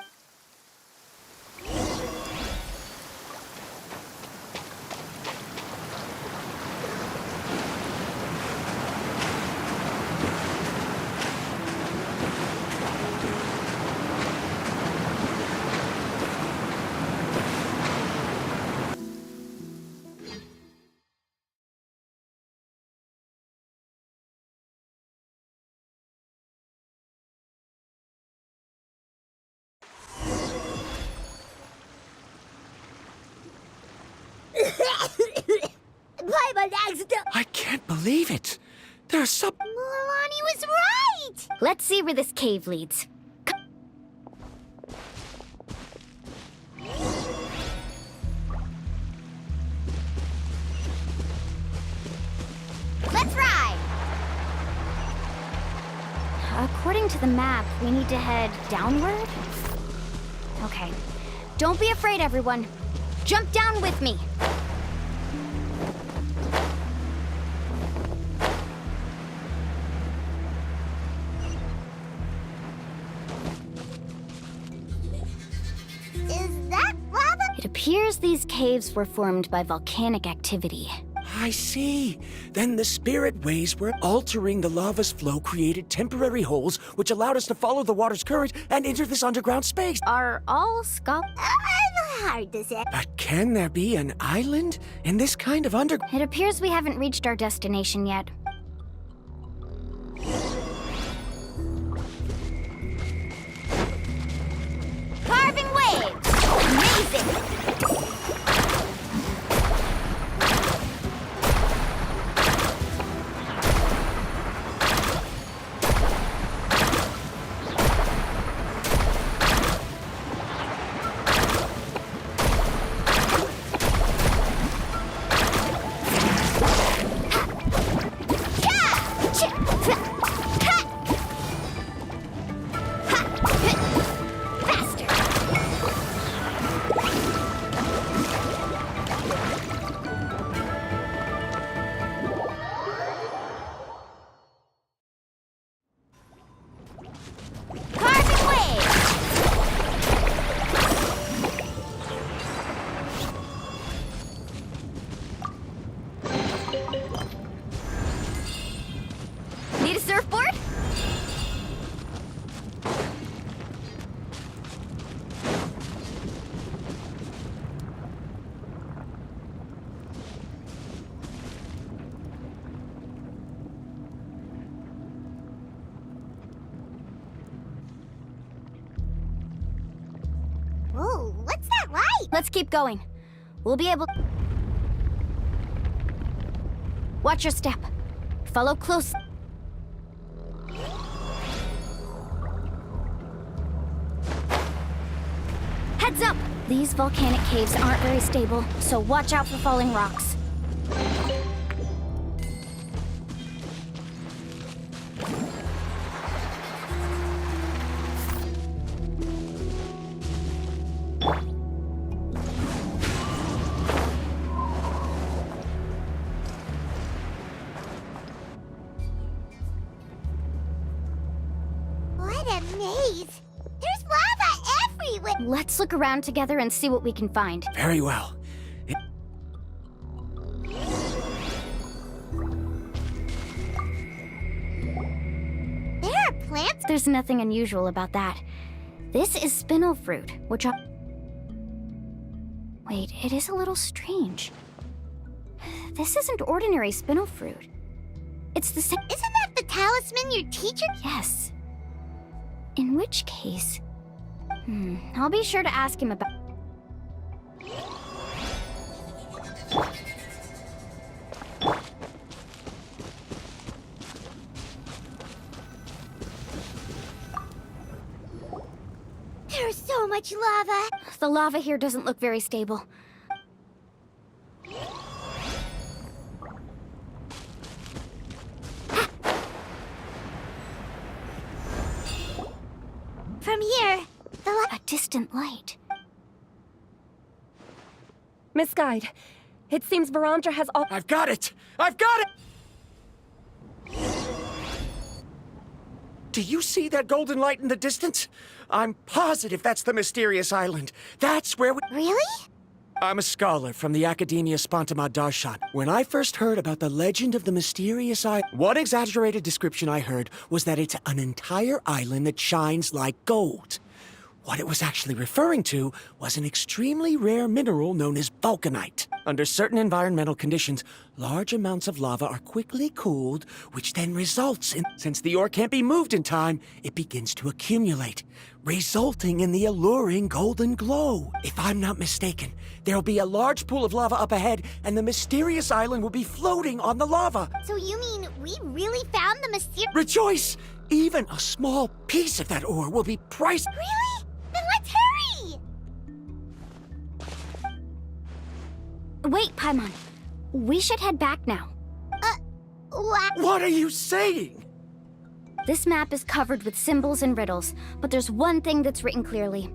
Paimon accident. I can't believe it. There's some... Milani was right! Let's see where this cave leads. Let's ride! According to the map, we need to head downward? Okay. Don't be afraid, everyone. Jump down with me. Is that lava? It appears these caves were formed by volcanic activity. I see. Then the spirit ways were altering the lava's flow created temporary holes which allowed us to follow the water's current and enter this underground space. Are all skull... Hard to say. But can there be an island in this kind of under... It appears we haven't reached our destination yet. Carving waves! Amazing! Let's keep going. We'll be able... Watch your step. Follow close. Heads up! These volcanic caves aren't very stable, so watch out for falling rocks. What a maze! There's lava everywhere! Let's look around together and see what we can find. Very well. There are plants. There's nothing unusual about that. This is spinel fruit, which Wait, it is a little strange. This isn't ordinary spinel fruit. It's the same... Isn't that the talisman your teacher... Yes. In which case... I'll be sure to ask him about... There's so much lava. The lava here doesn't look very stable. From here, A distant light. Miss Guide, it seems Varamdra has all— I've got it! I've got it! Do you see that golden light in the distance? I'm positive that's the mysterious island. That's where we... Really? I'm a scholar from the Academia Spontima Darshan. When I first heard about the legend of the mysterious island, one exaggerated description I heard was that it's an entire island that shines like gold. What it was actually referring to was an extremely rare mineral known as vulcanite. Under certain environmental conditions, large amounts of lava are quickly cooled, which then results in... Since the ore can't be moved in time, it begins to accumulate, resulting in the alluring golden glow. If I'm not mistaken, there'll be a large pool of lava up ahead, and the mysterious island will be floating on the lava. So you mean we really found the mysterious... Rejoice! Even a small piece of that ore will be priced... Really? Then let's hurry! Wait, Paimon. We should head back now. What? What are you saying? This map is covered with symbols and riddles, but there's one thing that's written clearly.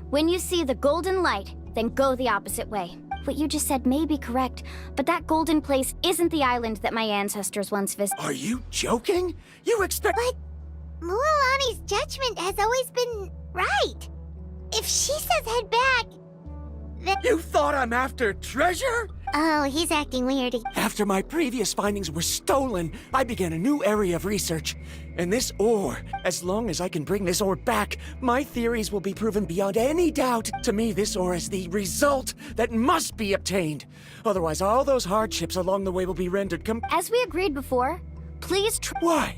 When you see the golden light, then go the opposite way. What you just said may be correct, but that golden place isn't the island that my ancestors once visited. Are you joking? You expect... But Mualani's judgment has always been right. If she says head back, then... You thought I'm after treasure? Oh, he's acting weird. After my previous findings were stolen, I began a new area of research. And this ore, as long as I can bring this ore back, my theories will be proven beyond any doubt. To me, this ore is the result that must be obtained. Otherwise, all those hardships along the way will be rendered As we agreed before, please Why?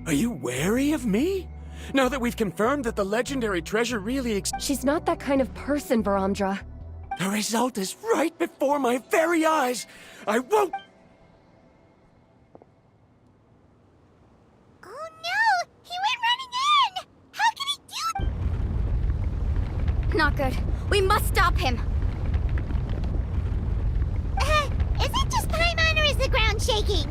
Are you wary of me? Now that we've confirmed that the legendary treasure really She's not that kind of person, Varamdra. The result is right before my very eyes. I won't... Oh no! He went running in! How can he do... Not good. We must stop him. Is it just Paimon or is the ground shaking?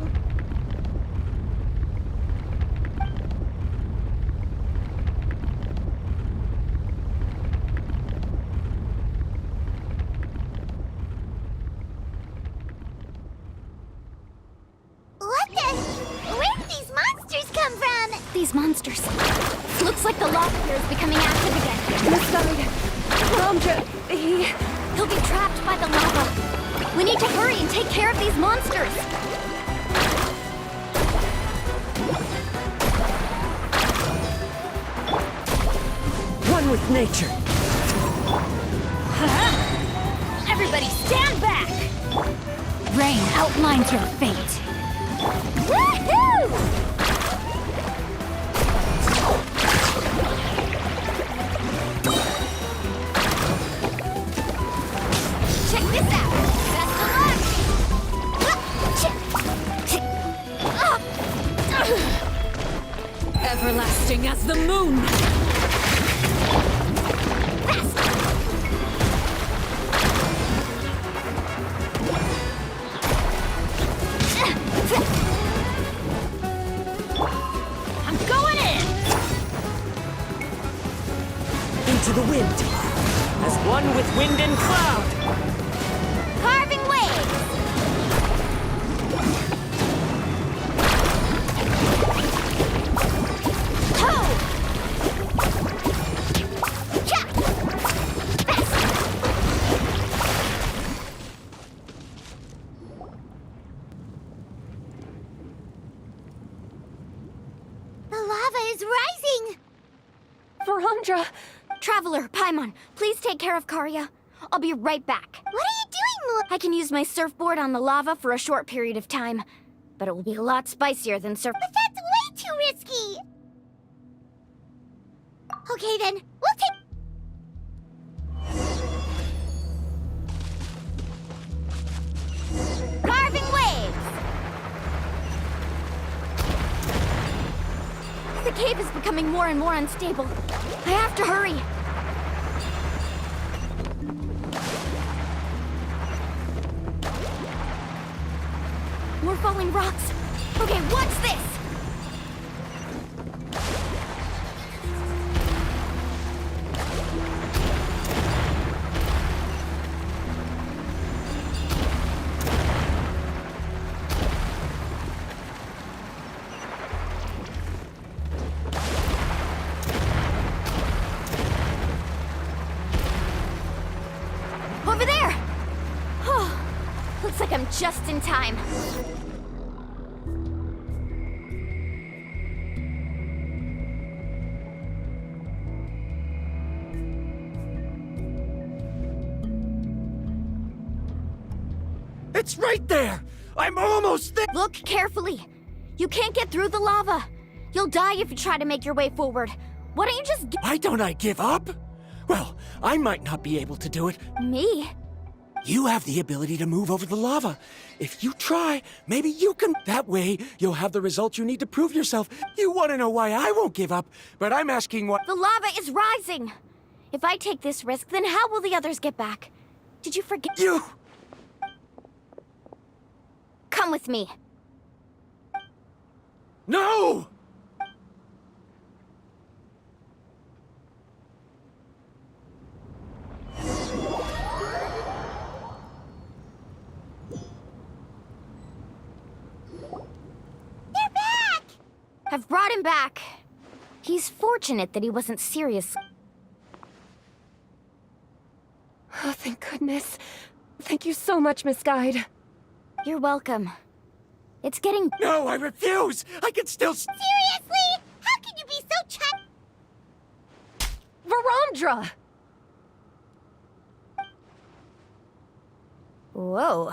What the... Where did these monsters come from? These monsters. Looks like the lava here is becoming active again. Miss Guide, Varamdra, He'll be trapped by the lava. We need to hurry and take care of these monsters. One with nature. Everybody stand back! Rain outlines your fate. Woohoo! Everlasting as the moon! I'm going in! Into the wind. As one with wind and cloud. Carving waves! Ho! Cha! Fast! The lava is rising! Verandra! Traveler, Paimon, please take care of Karya. I'll be right back. What are you doing, I can use my surfboard on the lava for a short period of time, but it will be a lot spicier than surf. But that's way too risky! Okay then, we'll take... Carving waves! The cave is becoming more and more unstable. I have to hurry. More falling rocks. Okay, what's this? Over there! Oh, looks like I'm just in time. It's right there! I'm almost there! Look carefully. You can't get through the lava. You'll die if you try to make your way forward. Why don't you just Why don't I give up? Well, I might not be able to do it. Me? You have the ability to move over the lava. If you try, maybe you can. That way, you'll have the results you need to prove yourself. You want to know why I won't give up, but I'm asking what. The lava is rising. If I take this risk, then how will the others get back? Did you forget? You! Come with me. No! They're back! I've brought him back. He's fortunate that he wasn't serious. Oh, thank goodness. Thank you so much, Miss Guide. You're welcome. It's getting... No, I refuse! I can still... Seriously? How can you be so Verandra! Whoa.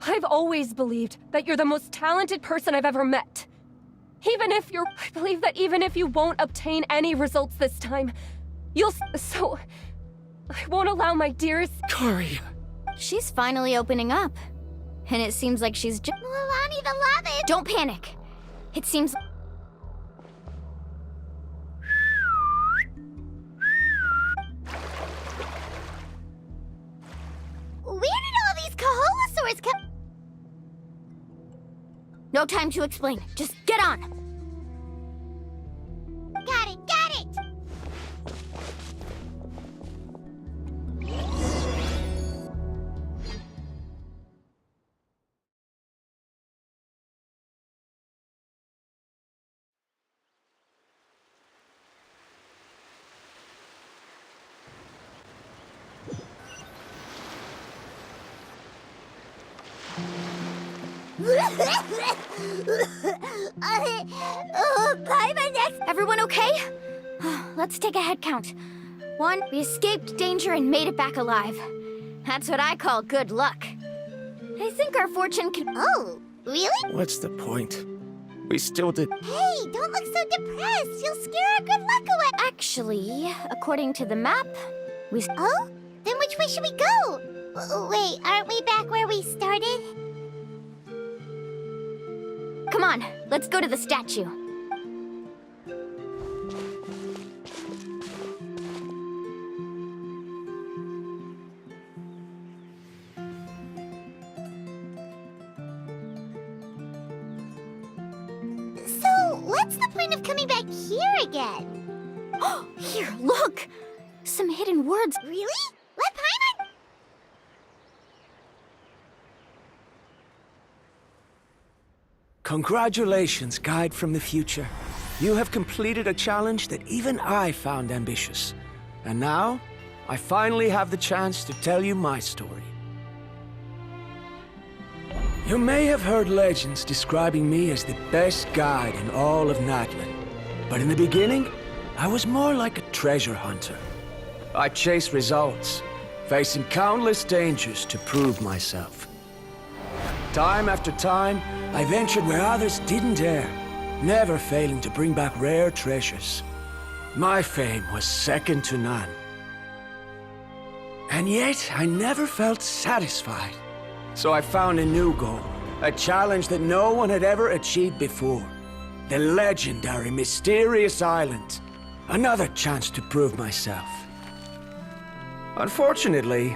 I've always believed that you're the most talented person I've ever met. I believe that even if you won't obtain any results this time, so... I won't allow my dearest... Karya. She's finally opening up. And it seems like she's just... Milani, the lava is... Don't panic. It seems... Where did all these Kaholosaurs come... No time to explain. Just get on. Got it, got it! Bye, my next... Everyone okay? Let's take a head count. 1, we escaped danger and made it back alive. That's what I call good luck. I think our fortune can... Oh, really? What's the point? We still did... Hey, don't look so depressed. You'll scare our good luck away. Actually, according to the map, we... Oh? Then which way should we go? Wait, aren't we back where we started? Come on, let's go to the statue. So, what's the point of coming back here again? Oh, here, look! Some hidden words. Really? What, Paimon? Congratulations, guide from the future. You have completed a challenge that even I found ambitious. And now, I finally have the chance to tell you my story. You may have heard legends describing me as the best guide in all of Natlan. But in the beginning, I was more like a treasure hunter. I chased results, facing countless dangers to prove myself. Time after time, I ventured where others didn't dare, never failing to bring back rare treasures. My fame was second to none. And yet, I never felt satisfied. So I found a new goal, a challenge that no one had ever achieved before. The legendary Mysterious Island. Another chance to prove myself. Unfortunately,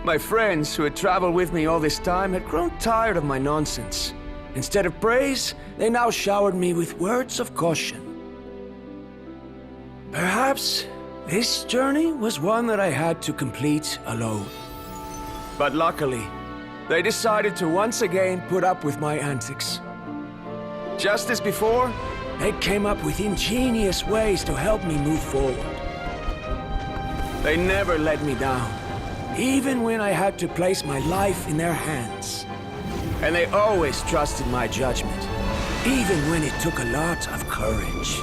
my friends who had traveled with me all this time had grown tired of my nonsense. Instead of praise, they now showered me with words of caution. Perhaps this journey was one that I had to complete alone. But luckily, they decided to once again put up with my antics. Just as before, they came up with ingenious ways to help me move forward. They never let me down, even when I had to place my life in their hands. And they always trusted my judgment, even when it took a lot of courage.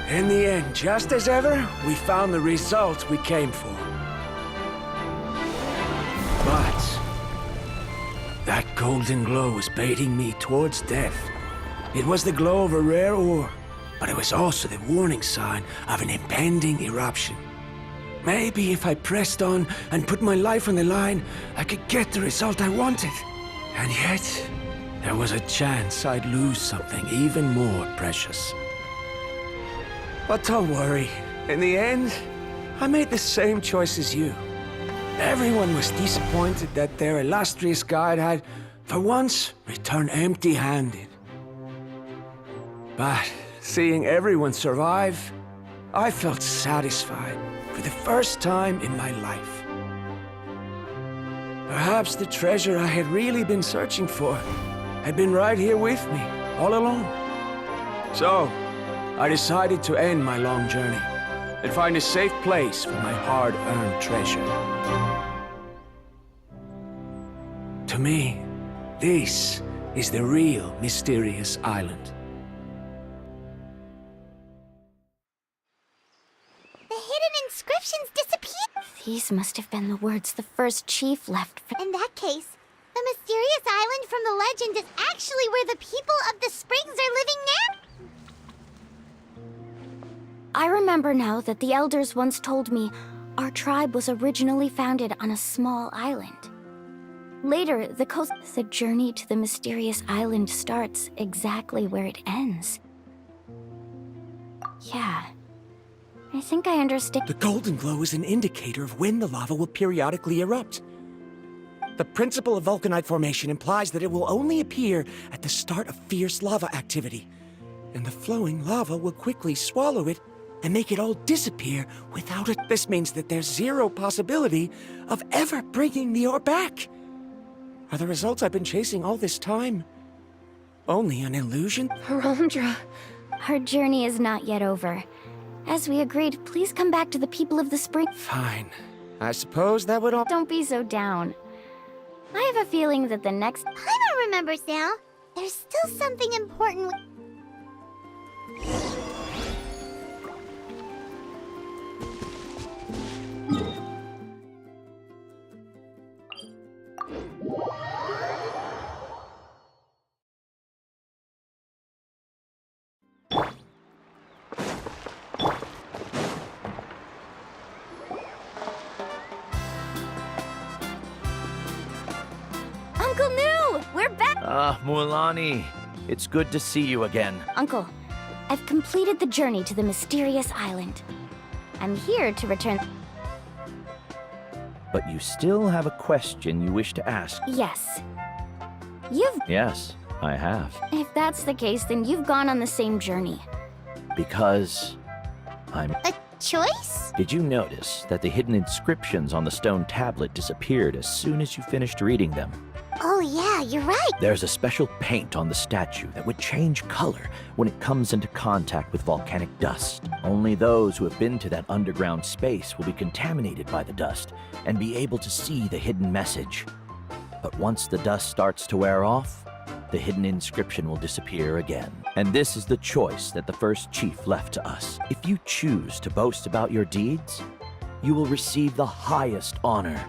In the end, just as ever, we found the result we came for. But that golden glow was baiting me towards death. It was the glow of a rare ore, but it was also the warning sign of an impending eruption. Maybe if I pressed on and put my life on the line, I could get the result I wanted. And yet, there was a chance I'd lose something even more precious. But don't worry. In the end, I made the same choice as you. Everyone was disappointed that their illustrious guide had, for once, returned empty-handed. But seeing everyone survive, I felt satisfied for the first time in my life. Perhaps the treasure I had really been searching for had been right here with me, all along. So, I decided to end my long journey and find a safe place for my hard-earned treasure. To me, this is the real Mysterious Island. The hidden inscriptions disappeared. These must have been the words the first chief left for. In that case, the Mysterious Island from the legend is actually where the people of the springs are living now. I remember now that the elders once told me our tribe was originally founded on a small island. Later, the journey to the Mysterious Island starts exactly where it ends. Yeah. I think I understand. The golden glow is an indicator of when the lava will periodically erupt. The principle of vulcanite formation implies that it will only appear at the start of fierce lava activity, and the flowing lava will quickly swallow it and make it all disappear without it. This means that there's zero possibility of ever bringing the ore back. Are the results I've been chasing all this time only an illusion? Ramdra. Our journey is not yet over. As we agreed, please come back to the people of the spring. Fine. I suppose that would all— Don't be so down. I have a feeling that the next— Paimon remembers now. There's still something important. Uncle New! We're back! Ah, Mualani. It's good to see you again. Uncle, I've completed the journey to the mysterious island. I'm here to return... But you still have a question you wish to ask. Yes. Yes, I have. If that's the case, then you've gone on the same journey. Because I'm... A choice? Did you notice that the hidden inscriptions on the stone tablet disappeared as soon as you finished reading them? Oh yeah, you're right. There's a special paint on the statue that would change color when it comes into contact with volcanic dust. Only those who have been to that underground space will be contaminated by the dust and be able to see the hidden message. But once the dust starts to wear off, the hidden inscription will disappear again. And this is the choice that the first chief left to us. If you choose to boast about your deeds, you will receive the highest honor.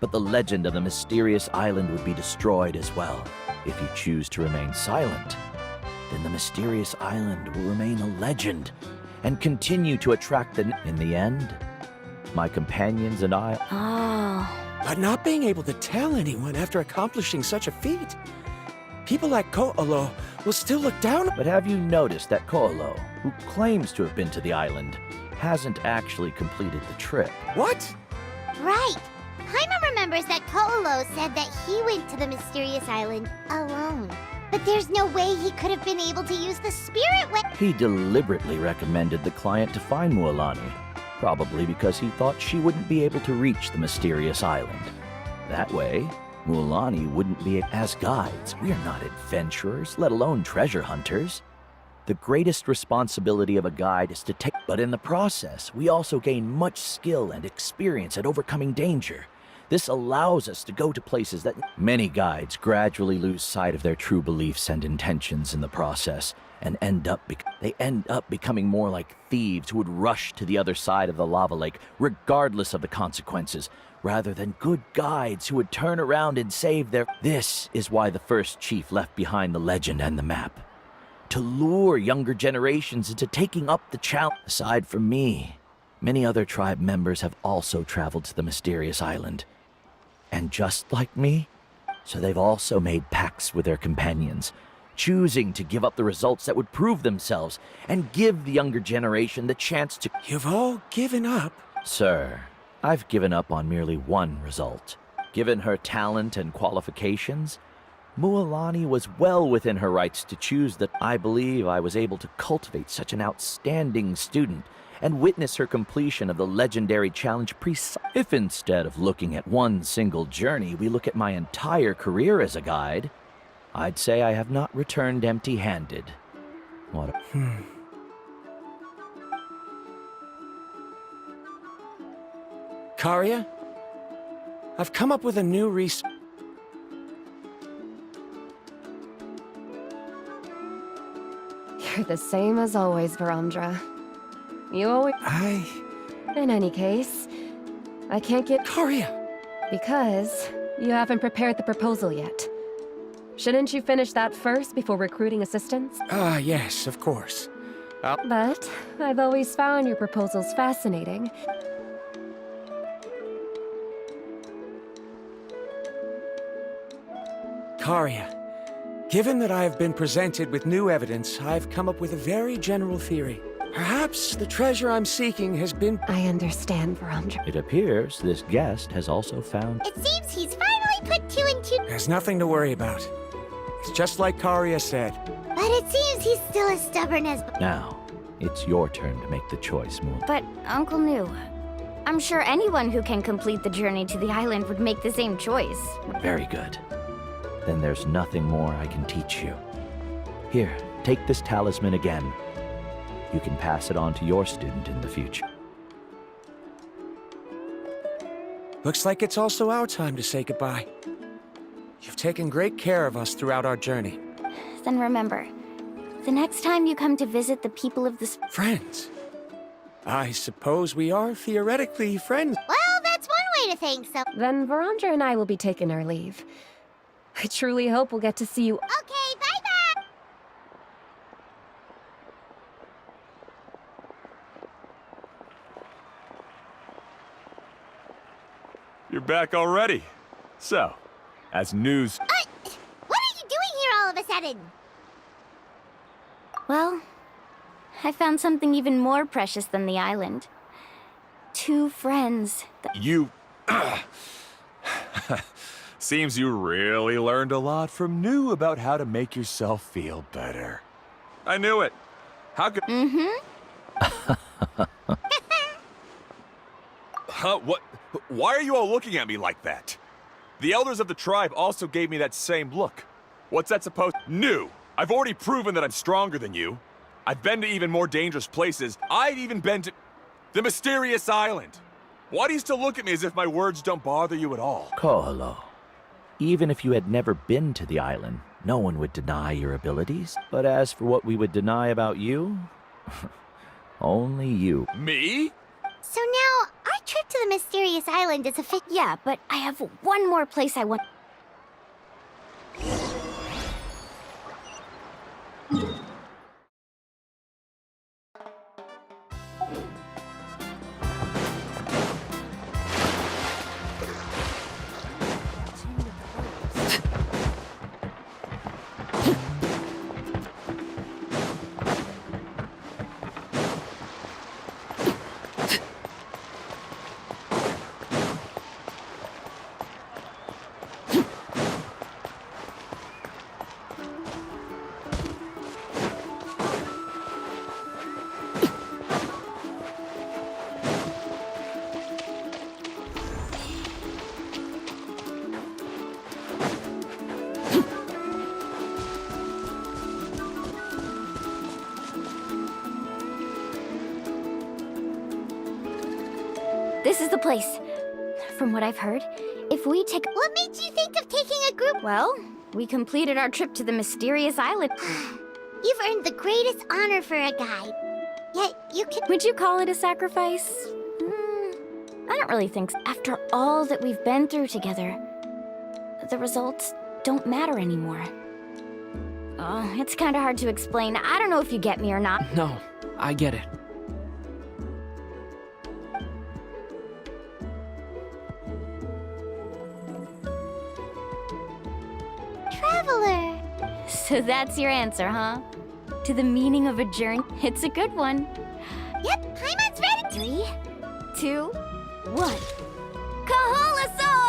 But the legend of the mysterious island would be destroyed as well. If you choose to remain silent, then the mysterious island will remain a legend and continue to attract the... In the end, my companions and I... Oh. But not being able to tell anyone after accomplishing such a feat. People like Ko'olo will still look down... But have you noticed that Ko'olo, who claims to have been to the island, hasn't actually completed the trip? What? Right. Paimon remembers that Ko'olo said that he went to the mysterious island alone. But there's no way he could have been able to use the spirit way. He deliberately recommended the client to find Mualani, probably because he thought she wouldn't be able to reach the mysterious island. That way, Mualani wouldn't be... As guides, we are not adventurers, let alone treasure hunters. The greatest responsibility of a guide is to take... But in the process, we also gain much skill and experience at overcoming danger. This allows us to go to places that... Many guides gradually lose sight of their true beliefs and intentions in the process, and end up becoming more like thieves who would rush to the other side of the lava lake, regardless of the consequences, rather than good guides who would turn around and save their... This is why the first chief left behind the legend and the map. To lure younger generations into taking up the challenge. Aside from me, many other tribe members have also traveled to the mysterious island. And just like me, so they've also made pacts with their companions, choosing to give up the results that would prove themselves and give the younger generation the chance to... You've all given up? Sir, I've given up on merely one result. Given her talent and qualifications, Mualani was well within her rights to choose that. I believe I was able to cultivate such an outstanding student and witness her completion of the legendary challenge If instead of looking at one single journey, we look at my entire career as a guide, I'd say I have not returned empty-handed. What a... Karia? I've come up with a new You're the same as always, Varamdra. You always... In any case, I can't get... Karia! Because you haven't prepared the proposal yet. Shouldn't you finish that first before recruiting assistants? Yes, of course. But I've always found your proposals fascinating. Karia, given that I have been presented with new evidence, I've come up with a very general theory. Perhaps the treasure I'm seeking has been... I understand, Varamdra. It appears this guest has also found... It seems he's finally put two and two... There's nothing to worry about. It's just like Karia said. But it seems he's still as stubborn as... Now, it's your turn to make the choice, Moon. But, Uncle Nu, I'm sure anyone who can complete the journey to the island would make the same choice. Very good. Then there's nothing more I can teach you. Here, take this talisman again. You can pass it on to your student in the future. Looks like it's also our time to say goodbye. You've taken great care of us throughout our journey. Then remember, the next time you come to visit the people of this... Friends? I suppose we are theoretically friends. Well, that's one way to think so. Then Varamdra and I will be taking our leave. I truly hope we'll get to see you... Okay, bye-bye! You're back already. So, as news... What are you doing here all of a sudden? Well, I found something even more precious than the island. 2 friends. You... Seems you really learned a lot from New about how to make yourself feel better. I knew it. How could... Huh? What? Why are you all looking at me like that? The elders of the tribe also gave me that same look. What's that supposed... New! I've already proven that I'm stronger than you. I've been to even more dangerous places. I've even been to... the mysterious island. Why do you still look at me as if my words don't bother you at all? Koholo, even if you had never been to the island, no one would deny your abilities. But as for what we would deny about you, only you. Me? So now, our trip to the mysterious island is a Yeah, but I have one more place I want. This is the place. From what I've heard, if we take... What made you think of taking a group? Well, we completed our trip to the mysterious island. You've earned the greatest honor for a guide. Yet you can... Would you call it a sacrifice? I don't really think so. After all that we've been through together, the results don't matter anymore. Oh, it's kind of hard to explain. I don't know if you get me or not. No, I get it. Traveler. So that's your answer, huh? To the meaning of a journey? It's a good one. Yep, Paimon's ready. 3, 2, 1. Kaholasaur!